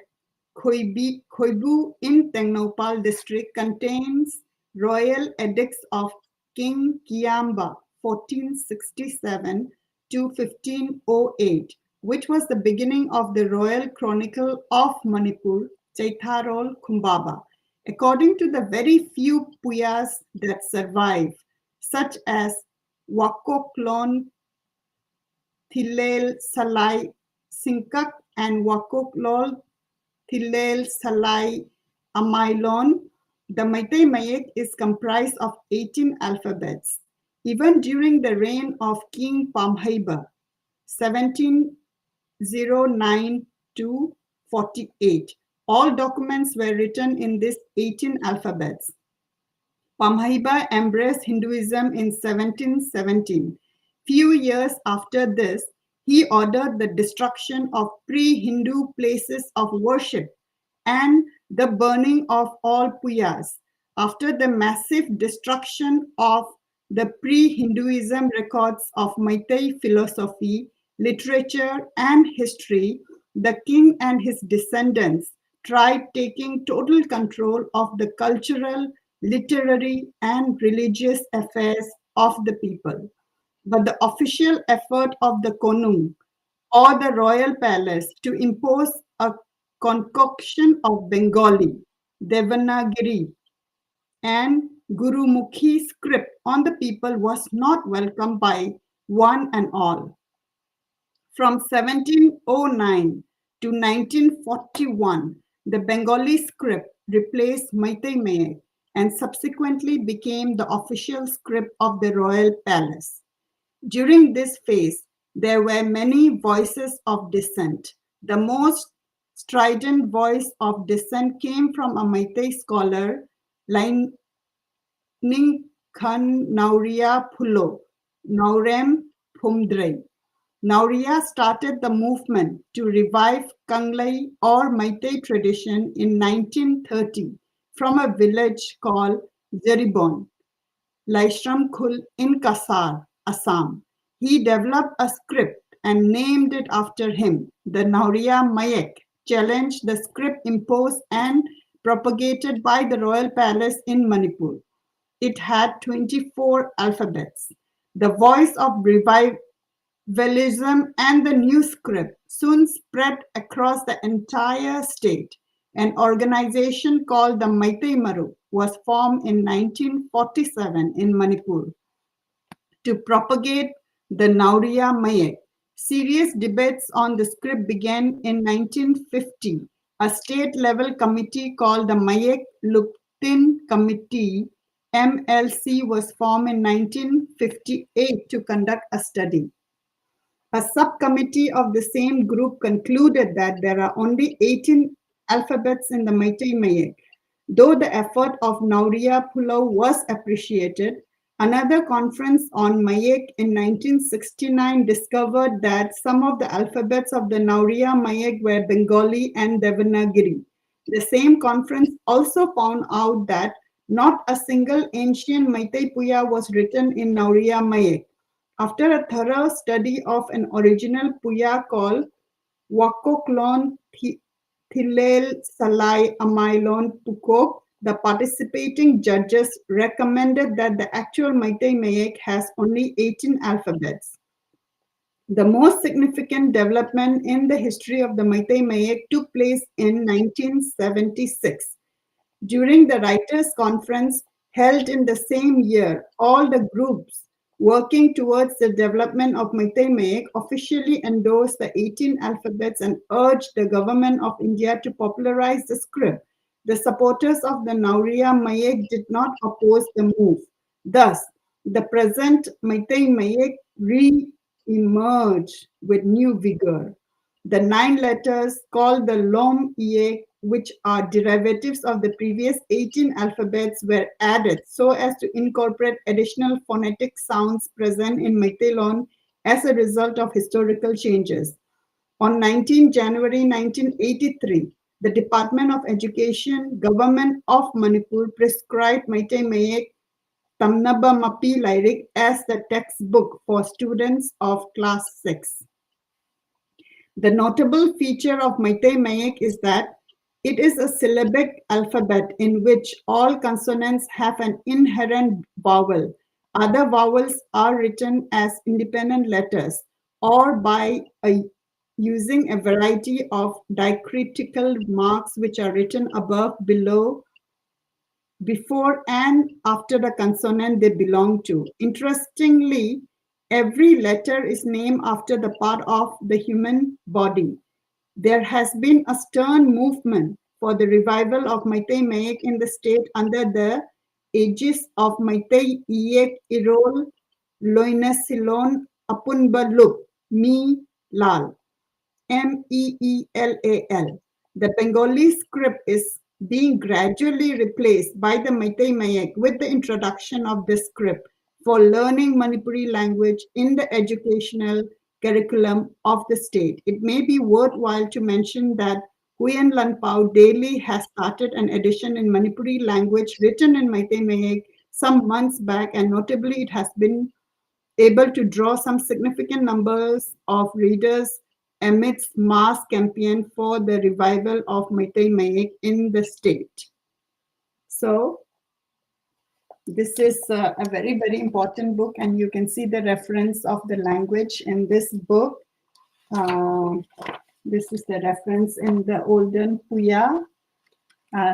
Khoibu in Tengnopal district contains royal edicts of King Kiamba 1467 to 1508, which was the beginning of the Royal Chronicle of Manipur, Chaitharol Kumbaba. According to the very few Puyas that survive, such as Wakoklon Thilel Salai Sinkak and Wakoklol Thilel Salai Amailon, the Maitai Mayek is comprised of 18 alphabets. Even during the reign of King Pamhaiba, 1709 to 48, all documents were written in these 18 alphabets. Pamhaiba embraced Hinduism in 1717. Few years after this, he ordered the destruction of pre-Hindu places of worship and the burning of all Puyas. After the massive destruction of the pre-Hinduism records of Maitai philosophy, literature, and history, the king and his descendants tried taking total control of the cultural, literary, and religious affairs of the people. But the official effort of the Konung, or the royal palace, to impose a concoction of Bengali, Devanagari, and Gurumukhi script on the people was not welcomed by one and all. From 1709 to 1941, the Bengali script replaced Maitai Mayek and subsequently became the official script of the royal palace. During this phase, there were many voices of dissent. The most strident voice of dissent came from a Meitei scholar, Lainingkhan Nauria Phulo, Naurem Phumdrei. Nauria started the movement to revive Kanglei or Meitei tradition in 1930 from a village called Zeribon, Laishram Khul in Kasar, Assam. He developed a script and named it after him. The Nauria Mayek challenged the script imposed and propagated by the royal palace in Manipur. It had 24 alphabets. The voice of revivalism and the new script soon spread across the entire state. An organization called the Meitei Maru was formed in 1947 in Manipur to propagate the Nauria Mayek. Serious debates on the script began in 1950. A state-level committee called the Mayek Luktin Committee MLC was formed in 1958 to conduct a study. A subcommittee of the same group concluded that there are only 18 alphabets in the Meitei Mayek. Though the effort of Nauria Phulo was appreciated, another conference on Mayek in 1969 discovered that some of the alphabets of the Nauria Mayek were Bengali and Devanagari. The same conference also found out that not a single ancient Meitei Puya was written in Nauria Mayek. After a thorough study of an original Puya called Wakoklon Thilel Salai Amailon Pukok, the participating judges recommended that the actual Meitei Mayek has only 18 alphabets. The most significant development in the history of the Meitei Mayek took place in 1976. During the Writers' Conference held in the same year, all the groups working towards the development of Meitei Mayek officially endorsed the 18 alphabets and urged the government of India to popularize the script. The supporters of the Nauria Mayek did not oppose the move. Thus, the present Meitei Mayek re-emerged with new vigor. The 9 letters called the Lom Iye, which are derivatives of the previous 18 alphabets, were added so as to incorporate additional phonetic sounds present in Meiteilon as a result of historical changes. On 19 January 1983, the Department of Education, Government of Manipur prescribed Meitei Mayek Tamnaba Mapi Lyric as the textbook for students of class 6. The notable feature of Meitei Mayek is that it is a syllabic alphabet in which all consonants have an inherent vowel. Other vowels are written as independent letters or by using a variety of diacritical marks which are written above, below, before and after the consonant they belong to. Interestingly, every letter is named after the part of the human body. There has been a stern movement for the revival of Meitei Mayek in the state under the aegis of Meitei Iyek Irol Loinasilon Apunbaluk Mi Lal, MEELAL. The Bengali script is being gradually replaced by the Meitei Mayek with the introduction of this script for learning Manipuri language in the educational curriculum of the state. It may be worthwhile to mention that Huyen Lanpao Daily has started an edition in Manipuri language written in Meitei Mayek some months back, and notably it has been able to draw some significant numbers of readers amidst mass campaign for the revival of Meitei Mayek in the state. So this is a very, very important book, and you can see the reference of the language in this book. This is the reference in the olden Puya.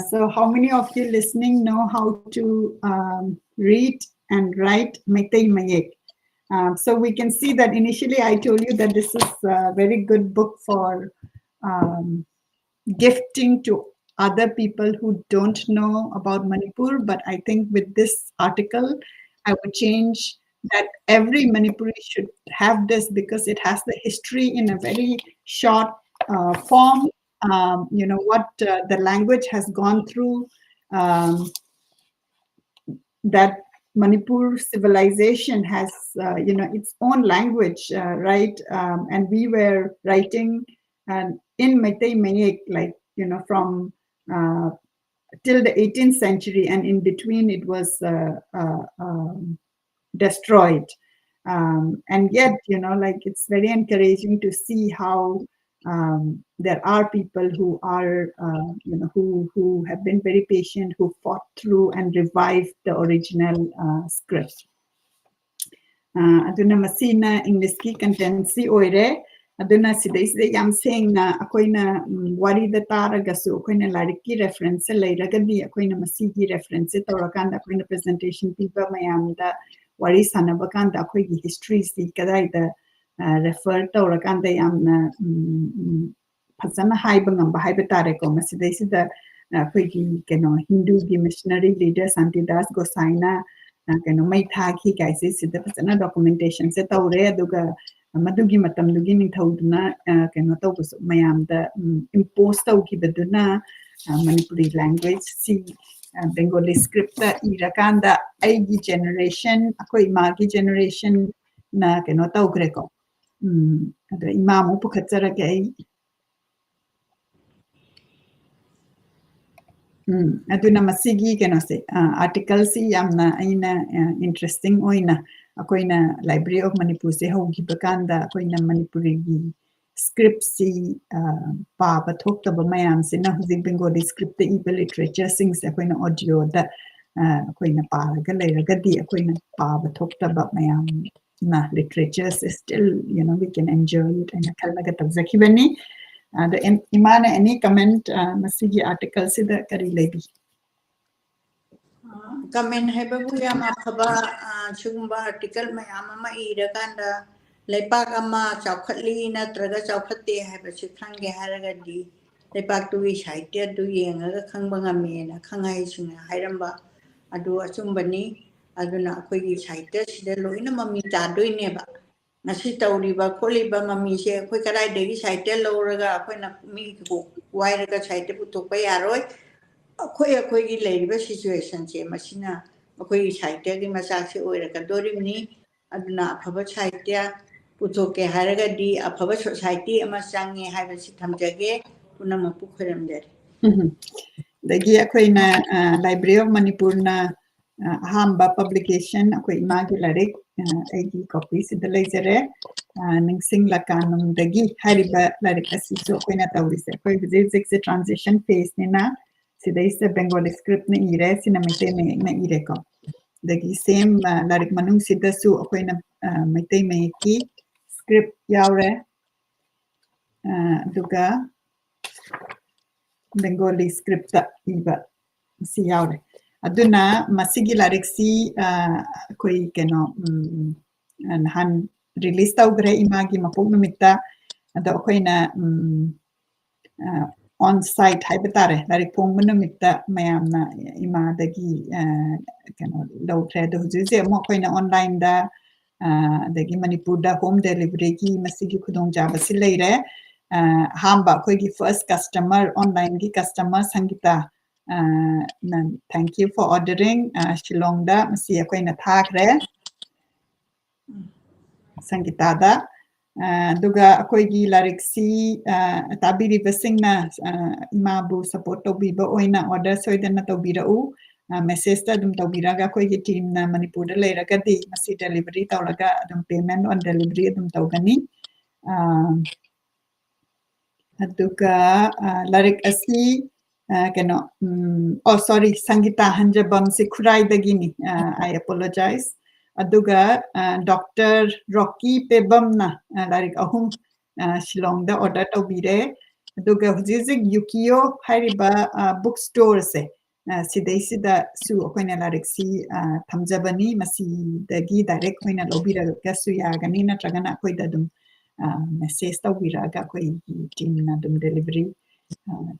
So how many of you listening know how to read and write Meitei Mayek? So we can see that initially I told you that this is a very good book for gifting to other people who don't know about Manipur. But I think with this article, I would change that every Manipuri should have this because it has the history in a very short form. What the language has gone through, that Manipur civilization has, its own language, right? And we were writing in Meitei Mayek, like, from till the 18th century, and in between it was destroyed. And yet, it's very encouraging to see how there are people who are, who have been very patient, who fought through and revived the original script. Aduna masina English ki contency oire. Aduna sidai yam saying na akoina wari da taragasu akoina lariki reference lairagadi akoina masigi reference torakanda akoina presentation pipa mayam da wari sanabakanda akoigi history si kadaida refer torakanda yamna phasana haiba ngamba haiba tare ko masidai sida akoigi Hindu gi missionary leader Santidas Gosaina mai thaki kaise sida phasana documentation se tawre aduga madugi matamdugi ningthauduna tawbus mayam da impose tawkibaduna Manipuri language si Bengali script irakanda aigi generation akoi magi generation na tawgre ko adra imamu pukhatsara ke aduna masigi se article si yamna aina interesting oina akoina Library of Manipur se hogi bakanda akoina Manipuri gi script si pa thokta mayam se na huzik Bengali script the iba literature sings akoina audio da akoina pa ga leiragadi akoina pa thokta mayam na literature is still we can enjoy it and kalnaga tabzakibani. The Imana any comment masigi article si da kari lebi. Comment hebabu yam aphaba chugumba article mayam ama irakanda lepak ama chawkhatli natraga chawkhatte haibasi khangge haragadi lepak tu saitya tu yengaga khangba ngamena khangai suna hairamba adu achumbani aduna akoigi saitya sida loina mami tadoineba nasi tauriba kholiba mami se akhoi karai degi saitya loraga akoina mi ko wairaga saitya putokpa yaroi akhoi leiriba situation che masina akhoi saitya gi masak se oiraga dorimni aduna aphaba saitya putoke haraga di aphaba society ama change haibasi thamjage punama pukhiramdare dagi akoina Library of Manipur na hamba publication akoi imagi larik aigi copy sida leizare ningsing lakanum dagi hariba larik asiso akoina tawise akoi visit the transition phase nina sida isa Bengali script na ire sinamite na ire ko dagi same larik manung sida su akoina maite me ki script yaure duga Bengali script iba si yaure aduna masigi larik si koi han release tawgre imagi mapog mita ado koina on site haibetare larik pong mita mayamna ima dagi low trade hujuse mo koina online da dagi Manipur da home delivery ki masigi khudong jaba si leire hamba koigi first customer online gi customer Sangita thank you for ordering Shillong da masi akoina thakre Sangita da duga akoigi larik si tabiri basingna imabu support tobiba oina order soidana tobirau message ta dum tobiraga akoigi team na Manipur da leiraga di masi delivery tawraga dum payment on delivery dum tawgani aduga larik asi sorry Sangita Hanjabam si Kurai dagini I apologize aduga Dr. Rocky Pebam na larik ahum Shillong da order tawbire aduga hujizik Yukio hariba bookstore se sidai sida su akoina larik si thamjabani masi dagi direct koina lobira ga su yagani na tragana akoida dum message tawbiraga koi team na dum delivery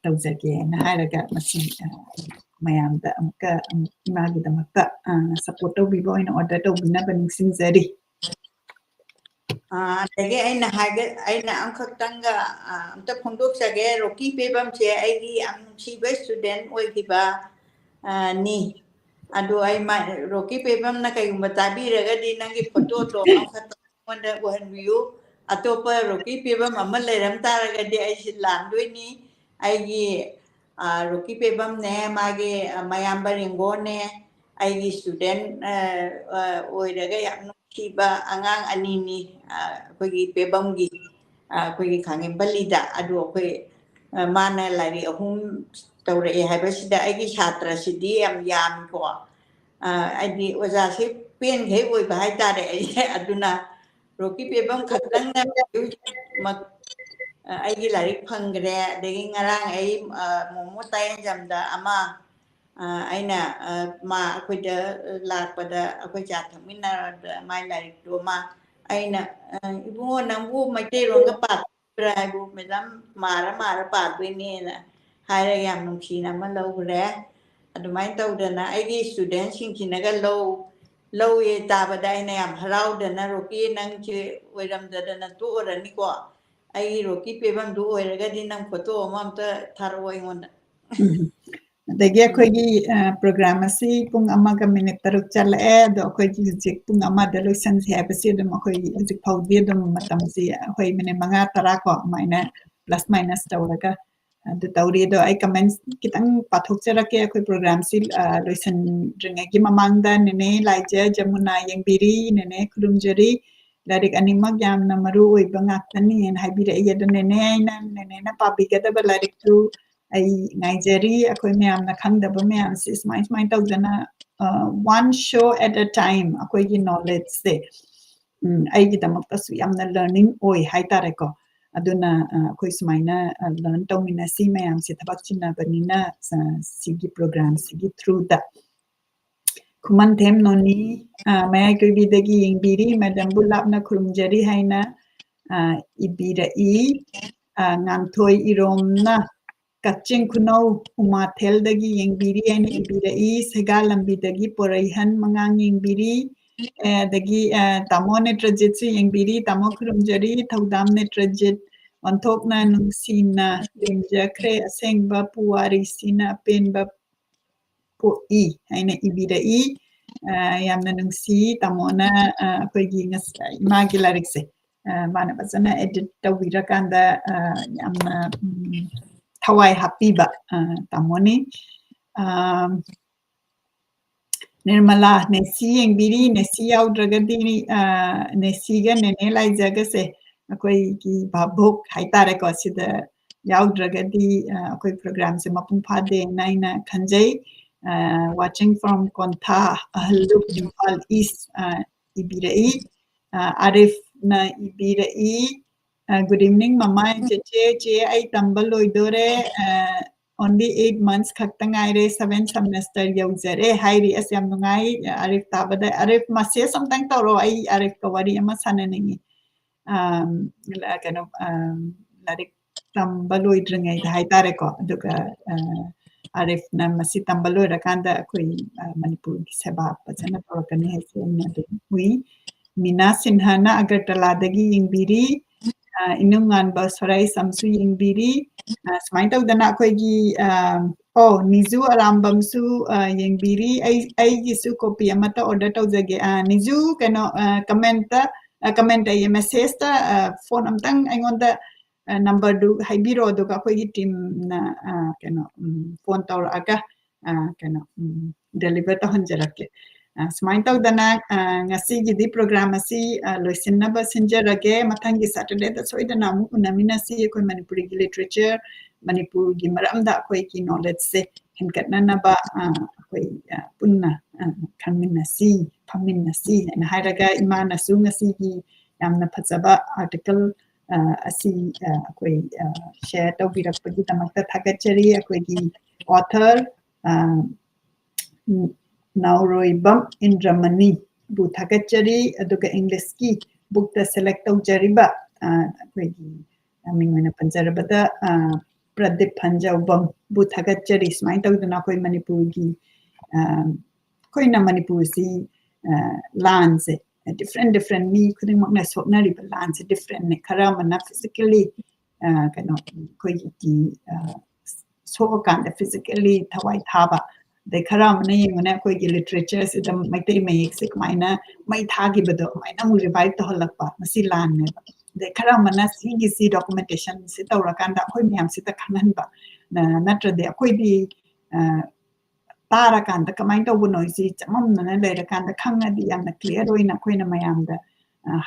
ꯇꯧꯖꯒꯦꯅ ꯍꯥꯏꯔꯒ ꯃꯁꯤ ꯃꯌꯥꯝꯗ ꯑꯃꯨꯛꯀ ꯏꯃꯥꯒꯤꯗꯃꯛꯇ ꯁꯄꯣꯔꯠ ꯇꯧꯕꯤꯕ ꯑꯣꯏꯅ ꯑꯣꯔꯗꯔ ꯇꯧꯕꯤꯅꯕ ꯅꯤꯡꯁꯤꯡꯖꯔꯤ ꯑꯗꯒꯤ ꯑꯩꯅ ꯑꯃꯈꯛꯇꯪꯒ ꯑꯝꯇ ꯐꯣꯡꯗꯣꯛꯆꯒꯦ ꯔꯣꯀꯤ ꯄꯦꯕꯝꯁꯦ ꯑꯩꯒꯤ ꯌꯥꯝ ꯅꯨꯡꯁꯤꯕ ꯁ꯭ꯇꯨꯗꯦꯟ ꯑꯣꯏꯈꯤꯕ ꯅꯤ ꯑꯗꯣ ꯑꯩ ꯔꯣꯀꯤ ꯄꯦꯕꯝꯅ ꯀꯩꯒꯨꯝꯕ ꯇꯥꯕꯤꯔꯒꯗꯤ ꯅꯪꯒꯤ ꯐꯣꯇꯣꯗꯣ ꯑꯃꯈꯛꯇ ꯑꯩꯉꯣꯟꯗ ꯎꯍꯟꯕꯤꯌꯨ ꯑꯇꯣꯞꯄ ꯔꯣꯀꯤ ꯄꯦꯕꯝ ꯑꯃ ꯂꯩꯔꯝ ꯇꯥꯔꯒꯗꯤ ꯑꯩꯁꯤ ꯂꯥꯟꯗꯣꯏꯅꯤ ꯑꯩꯒꯤ ꯔꯣꯀꯤ ꯄꯦꯕꯝꯅꯦ ꯃꯥꯒꯤ ꯃꯌꯥꯝꯕ ꯔꯤꯡꯒꯣꯅꯦ ꯑꯩꯒꯤ ꯁ꯭ꯇꯨꯗꯦꯟ ꯑꯣꯏꯔꯒ ꯌꯥꯝ ꯅꯨꯡꯁꯤꯕ ꯑꯉꯥꯡ ꯑꯅꯤꯅꯤ ꯑꯩꯈꯣꯏꯒꯤ ꯄꯦꯕꯝꯒꯤ ꯑꯩꯈꯣꯏꯒꯤ ꯈꯥꯡꯉꯦꯝꯕꯜꯂꯤꯗ ꯑꯗꯨ ꯑꯩꯈꯣꯏ ꯃꯥꯅ ꯂꯥꯏꯔꯤꯛ 3 ꯇꯧꯔꯛꯑꯦ ꯍꯥꯏꯕꯁꯤꯗ ꯑꯩꯒꯤ ꯁꯥꯇ꯭ꯔꯁꯤꯗꯤ ꯌꯥꯝ ꯌꯥꯝꯃꯤꯀꯣ ꯑꯩꯗꯤ ꯑꯣꯖꯥꯁꯤ ꯄꯦꯟꯈꯩ ꯑꯣꯏꯕ ꯍꯥꯏꯇꯥꯔꯦ ꯑꯩꯁꯦ ꯑꯗꯨꯅ ꯔꯣꯀꯤ ꯄꯦꯕꯝ ꯈꯛꯇꯪꯅ ꯑꯩꯒꯤ ꯂꯥꯏꯔꯤꯛ ꯐꯪꯈ꯭ꯔꯦ ꯑꯗꯒꯤ ꯉꯔꯥꯡ ꯑꯩ ꯃꯣꯃꯣ ꯇꯥꯌꯦꯟꯖꯝꯗ ꯑꯃ ꯑꯩꯅ ꯑꯩꯈꯣꯏꯗ ꯂꯥꯛꯄꯗ ꯑꯩꯈꯣꯏ ꯆꯥ ꯊꯛꯃꯤꯟꯅꯔꯗ ꯃꯥꯏ ꯂꯥꯏꯔꯤꯛꯇꯣ ꯑꯩꯅ ꯏꯕꯨꯡꯉꯣ ꯅꯪꯕꯨ ꯃꯩꯇꯩꯔꯣꯟꯒ ꯄꯥꯕ꯭ꯔꯥ ꯍꯥꯏꯕꯨ ꯃꯦꯗꯥꯝ ꯃꯥꯔ ꯄꯥꯗꯣꯏꯅꯦꯅ ꯍꯥꯏꯔꯒ ꯌꯥꯝ ꯅꯨꯡꯁꯤꯅ ꯑꯃ ꯂꯧꯈ꯭ꯔꯦ ꯑꯗꯨꯃꯥꯏꯅ ꯇꯧꯗꯅ ꯑꯩꯒꯤ ꯁ꯭ꯇꯨꯗꯦꯟꯁꯤꯡꯁꯤꯅꯒ ꯂꯧꯋꯦ ꯇꯥꯕꯗ ꯑꯩꯅ ꯌꯥꯝ ꯍꯔꯥꯎꯗꯅ ꯔꯣꯀꯤ ꯅꯪꯁꯦ ꯑꯣꯏꯔꯝꯗꯗꯅ ꯇꯣꯛꯑꯔꯅꯤꯀꯣ ꯑꯩ ꯔꯣꯀꯤ ꯄꯦꯕꯝꯗꯨ ꯑꯣꯏꯔꯒꯗꯤ ꯅꯪ ꯐꯣꯇꯣ ꯑꯃ ꯑꯝꯇ ꯊꯥꯔꯛꯑꯣ ꯑꯩꯉꯣꯟꯗ ꯑꯗꯒꯤ ꯑꯩꯈꯣꯏꯒꯤ ꯄ꯭ꯔꯣꯒ꯭ꯔꯥꯝ ꯑꯁꯤ ꯄꯨꯡ 1ꯒ ꯃꯤꯅꯤꯠ 6 ꯆꯠꯂꯛꯑꯦ ꯑꯗꯣ ꯑꯩꯈꯣꯏꯒꯤ ꯍꯧꯖꯤꯛ ꯄꯨꯡ 1ꯗ ꯂꯣꯏꯁꯟꯁꯦ ꯍꯥꯏꯕꯁꯤ ꯑꯗꯨꯝ ꯑꯩꯈꯣꯏ ꯍꯧꯖꯤꯛ ꯐꯥꯎꯗꯤ ꯑꯗꯨꯝ ꯃꯇꯝꯁꯤ ꯑꯩꯈꯣꯏ ꯃꯤꯅꯤꯠ 5-10 ꯀꯣ ꯑꯗꯨꯃꯥꯏꯅ ꯄ꯭ꯂꯁ ꯃꯥꯏꯅꯁ ꯇꯧꯔꯒ ꯑꯗꯨ ꯇꯧꯔꯤ ꯑꯗꯣ ꯑꯩ ꯀꯃꯦꯟꯠꯁ ꯈꯤꯇꯪ ꯄꯥꯊꯣꯛꯆꯔꯛꯀꯦ ꯑꯩꯈꯣꯏ ꯄ꯭ꯔꯣꯒ꯭ꯔꯥꯝꯁꯤ ꯂꯣꯏꯁꯟꯗ꯭ꯔꯤꯉꯩꯒꯤ ꯃꯃꯥꯡꯗ ꯅꯦꯅꯦ ꯂꯥꯏꯖ ꯖꯃꯨꯅꯥ ꯌꯦꯡꯕꯤꯔꯤ ꯅꯦꯅꯦ ꯈꯨꯔꯨꯝꯖꯔꯤ ꯂꯥꯏꯔꯤꯛ ꯑꯅꯤꯃꯛ ꯌꯥꯝꯅ ꯃꯔꯨ ꯑꯣꯏꯕ ꯉꯥꯛꯇꯅꯤꯅ ꯍꯥꯏꯕꯤꯔꯛꯏ ꯑꯗꯨ ꯅꯦꯅꯦꯅ ꯄꯥꯕꯤꯒꯗꯕ ꯂꯥꯏꯔꯤꯛꯇꯨ ꯑꯩ ꯉꯥꯏꯖꯔꯤ ꯑꯩꯈꯣꯏ ꯃꯌꯥꯝꯅ ꯈꯪꯗꯕ ꯃꯌꯥꯝꯁꯤ ꯁꯨꯃꯥꯏꯅ ꯇꯧꯗꯅ one show at a time ꯑꯩꯈꯣꯏꯒꯤ ꯅꯣꯂꯦꯖꯁꯦ ꯑꯩꯒꯤꯗꯃꯛꯇꯁꯨ ꯌꯥꯝꯅ ꯂꯔꯅꯤꯡ ꯑꯣꯏ ꯍꯥꯏꯇꯥꯔꯦꯀꯣ ꯑꯗꯨꯅ ꯑꯩꯈꯣꯏ ꯁꯨꯃꯥꯏꯅ ꯂꯔꯟ ꯇꯧꯃꯤꯟꯅꯁꯤ ꯃꯌꯥꯝꯁꯦ ꯊꯕꯛ ꯆꯤꯟꯅꯕꯅꯤꯅ ꯁꯤꯒꯤ ꯄ꯭ꯔꯣꯒ꯭ꯔꯥꯝꯁꯤꯒꯤ ꯊ꯭ꯔꯨꯗ ꯈꯨꯃꯟꯊꯦꯝ ꯅꯣꯅꯤ ꯃꯌꯥꯏꯀꯣꯏꯕꯤꯗꯒꯤ ꯌꯦꯡꯕꯤꯔꯤ ꯃꯦꯗꯥꯝꯕꯨ ꯂꯥꯞꯅ ꯈꯨꯔꯨꯝꯖꯔꯤ ꯍꯥꯏꯅ ꯏꯕꯤꯔꯛꯏ ꯉꯥꯟꯊꯣꯏ ꯏꯔꯣꯝꯅ ꯀꯛꯆꯤꯡ ꯈꯨꯅꯧ ꯎꯃꯥꯊꯦꯜꯗꯒꯤ ꯌꯦꯡꯕꯤꯔꯤ ꯍꯥꯏꯅ ꯏꯕꯤꯔꯛꯏ ꯁꯩꯒꯥꯜ ꯂꯝꯕꯤꯗꯒꯤ ꯄꯣꯔꯩꯍꯟ ꯃꯉꯥꯡ ꯌꯦꯡꯕꯤꯔꯤ ꯑꯗꯒꯤ ꯇꯥꯃꯣ ꯅꯦꯇ꯭ꯔꯖꯤꯠꯁꯨ ꯌꯦꯡꯕꯤꯔꯤ ꯇꯥꯃꯣ ꯈꯨꯔꯨꯝꯖꯔꯤ ꯊꯧꯗꯥꯝ ꯅꯦꯇ꯭ꯔꯖꯤꯠ ꯑꯣꯟꯊꯣꯛꯅ ꯅꯨꯡꯁꯤꯅ ꯌꯦꯡꯖꯈ꯭ꯔꯦ ꯑꯁꯦꯡꯕ ꯄꯨꯋꯥꯔꯤꯁꯤꯅ ꯑꯄꯦꯟꯕ ꯄꯣꯛꯏ ꯍꯥꯏꯅ ꯏꯕꯤꯔꯛꯏ ꯌꯥꯝꯅ ꯅꯨꯡꯁꯤ ꯇꯥꯃꯣꯅ ꯑꯩꯈꯣꯏꯒꯤ ꯏꯃꯥꯒꯤ ꯂꯥꯏꯔꯤꯛꯁꯦ ꯃꯥꯅ ꯐꯖꯅ ꯑꯦꯗꯤꯠ ꯇꯧꯕꯤꯔꯀꯥꯟꯗ ꯌꯥꯝꯅ ꯊꯋꯥꯏ ꯍꯥꯞꯄꯤꯕ ꯇꯥꯃꯣꯅꯤ ꯅꯤꯔꯃꯂꯥ ꯅꯦꯁꯤ ꯌꯦꯡꯕꯤꯔꯤ ꯅꯦꯁꯤ ꯌꯥꯎꯗ꯭ꯔꯒꯗꯤ ꯅꯦꯁꯤꯒ ꯅꯦꯅꯦ ꯂꯥꯏꯖꯒꯁꯦ ꯑꯩꯈꯣꯏꯒꯤ ꯚꯥꯕꯣꯛ ꯍꯥꯏꯇꯥꯔꯦꯀꯣ ꯁꯤꯗ ꯌꯥꯎꯗ꯭ꯔꯒꯗꯤ ꯑꯩꯈꯣꯏ ꯄ꯭ꯔꯣꯒ꯭ꯔꯥꯝꯁꯦ ꯃꯄꯨꯡ ꯐꯥꯗꯦꯅ ꯑꯩꯅ ꯈꯟꯖꯩ watching from Kontha Ahaluk Impal East ibirei Arifna ibirei good evening mama che ai tamba loidore only 8 months khakta ngaire 7th semester yaujare hairi asyam nungai Arif tabada Arif mase something toro ai Arif ka wari ama sananingi kano larik tamba loidrengai haitare ko aduga Arifna masi tamba loirakanda akoi Manipurgi seba fazana tawakani haise aina adum hui Mina Sinhana Agartaladagi yingbiri inunganba Sorai Samsu yingbiri sumaina tawdana akoigi Niju Arambamsu yingbiri aigisu copy amata order tawjage Niju kano comment ay message ta phone amtang aingonda number du haibiro aduga akoigi team na kano phone tawraga kano deliver tahanjarake sumaina tawdana ngasigidi program asi loisinaba sinjarage mathangi Saturday da soidana amu unaminasi akoi Manipuri literature Manipurgi maramda akoigi knowledge se henkatnanaba akoi punna khanminasi phaminasi na hairaga imanasu ngasigi yamna phajaba article asi akoi share tawbirakpagi damakta thagachari akoigi author Nauroibam Indramani bu thagachari aduga English ki book ta select tawjariba akoigi mingmena panjarabada Pradip Panjabam Buthagatchari Smile Tawduna Koi Manipurgi Koi na Manipursi lands different me couldn't magna swapnari but lands different ne karamana physically koi ki so kan physically thawai thaba de karamana yengna koi ki literature se the maitai mayek sik maina mai thagi bado maina mu revive to halakpa masi lan ne de karamana si documentation se tawrakan da koi myam se ta khanan ba natra de koi di तारा कांदा कमाई तो वो नोइसी चमम नने लेर कांदा खंगा दी याम ना क्लियर होई ना कोई ना मयाम दा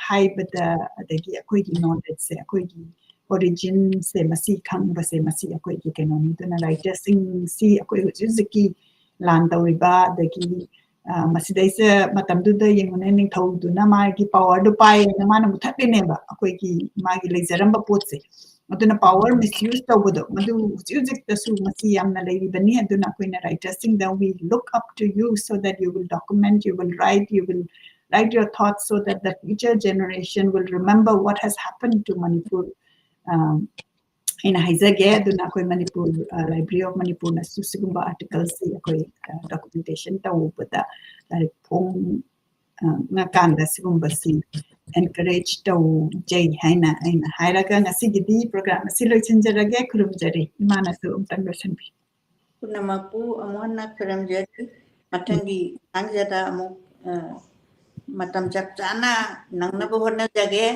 हाई बदा देखिए कोई की नॉलेज से कोई की origin से मसी खंग बसे मसी कोई की केनोनी तो ना राइटर सिंग सी कोई जुजिकी लान तौरिबा देखिए मसी दैसे मतम दुदा यंगने निंग थौ दुना मा की पावर दु पाए ना मा ना मुथते ने बा कोई की मा की लेजरम बा पोत से aduna power misuse tawbodo madu music tasu masi yamna leibani aduna koina writers sing that we look up to you so that you will document you will write your thoughts so that the future generation will remember what has happened to Manipur in Haizage aduna koi Manipur Library of Manipur na susigumba articles se koi documentation tawboda like pong nga kanda sigumba si encourage to jay haina aina hairaga ngasi gidi program si loi chinjarage kurumjari imana su umtan version bi kunamapu amona kuramjari matangi angjada amu matam chap chana nangna bo honna jage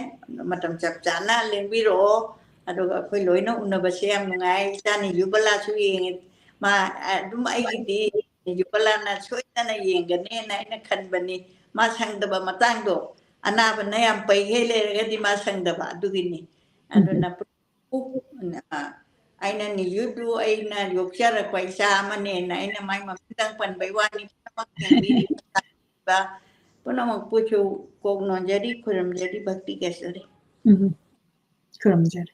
matam chap chana lengbiro aduga khoi loina unabase am ngai chani yubala su yeng ma dum ai gidi yubala na soitana yengane na ina khanbani ma sangdaba matang do anaba na yam pai hele gadi ma sangdaba dugini aduna aina ni yudu aina yokchara paisa mane na aina mai mamtang pan baiwani mak nembiri ba puna magpuchu kog non jadi kuram jadi bhakti kesari kurumjari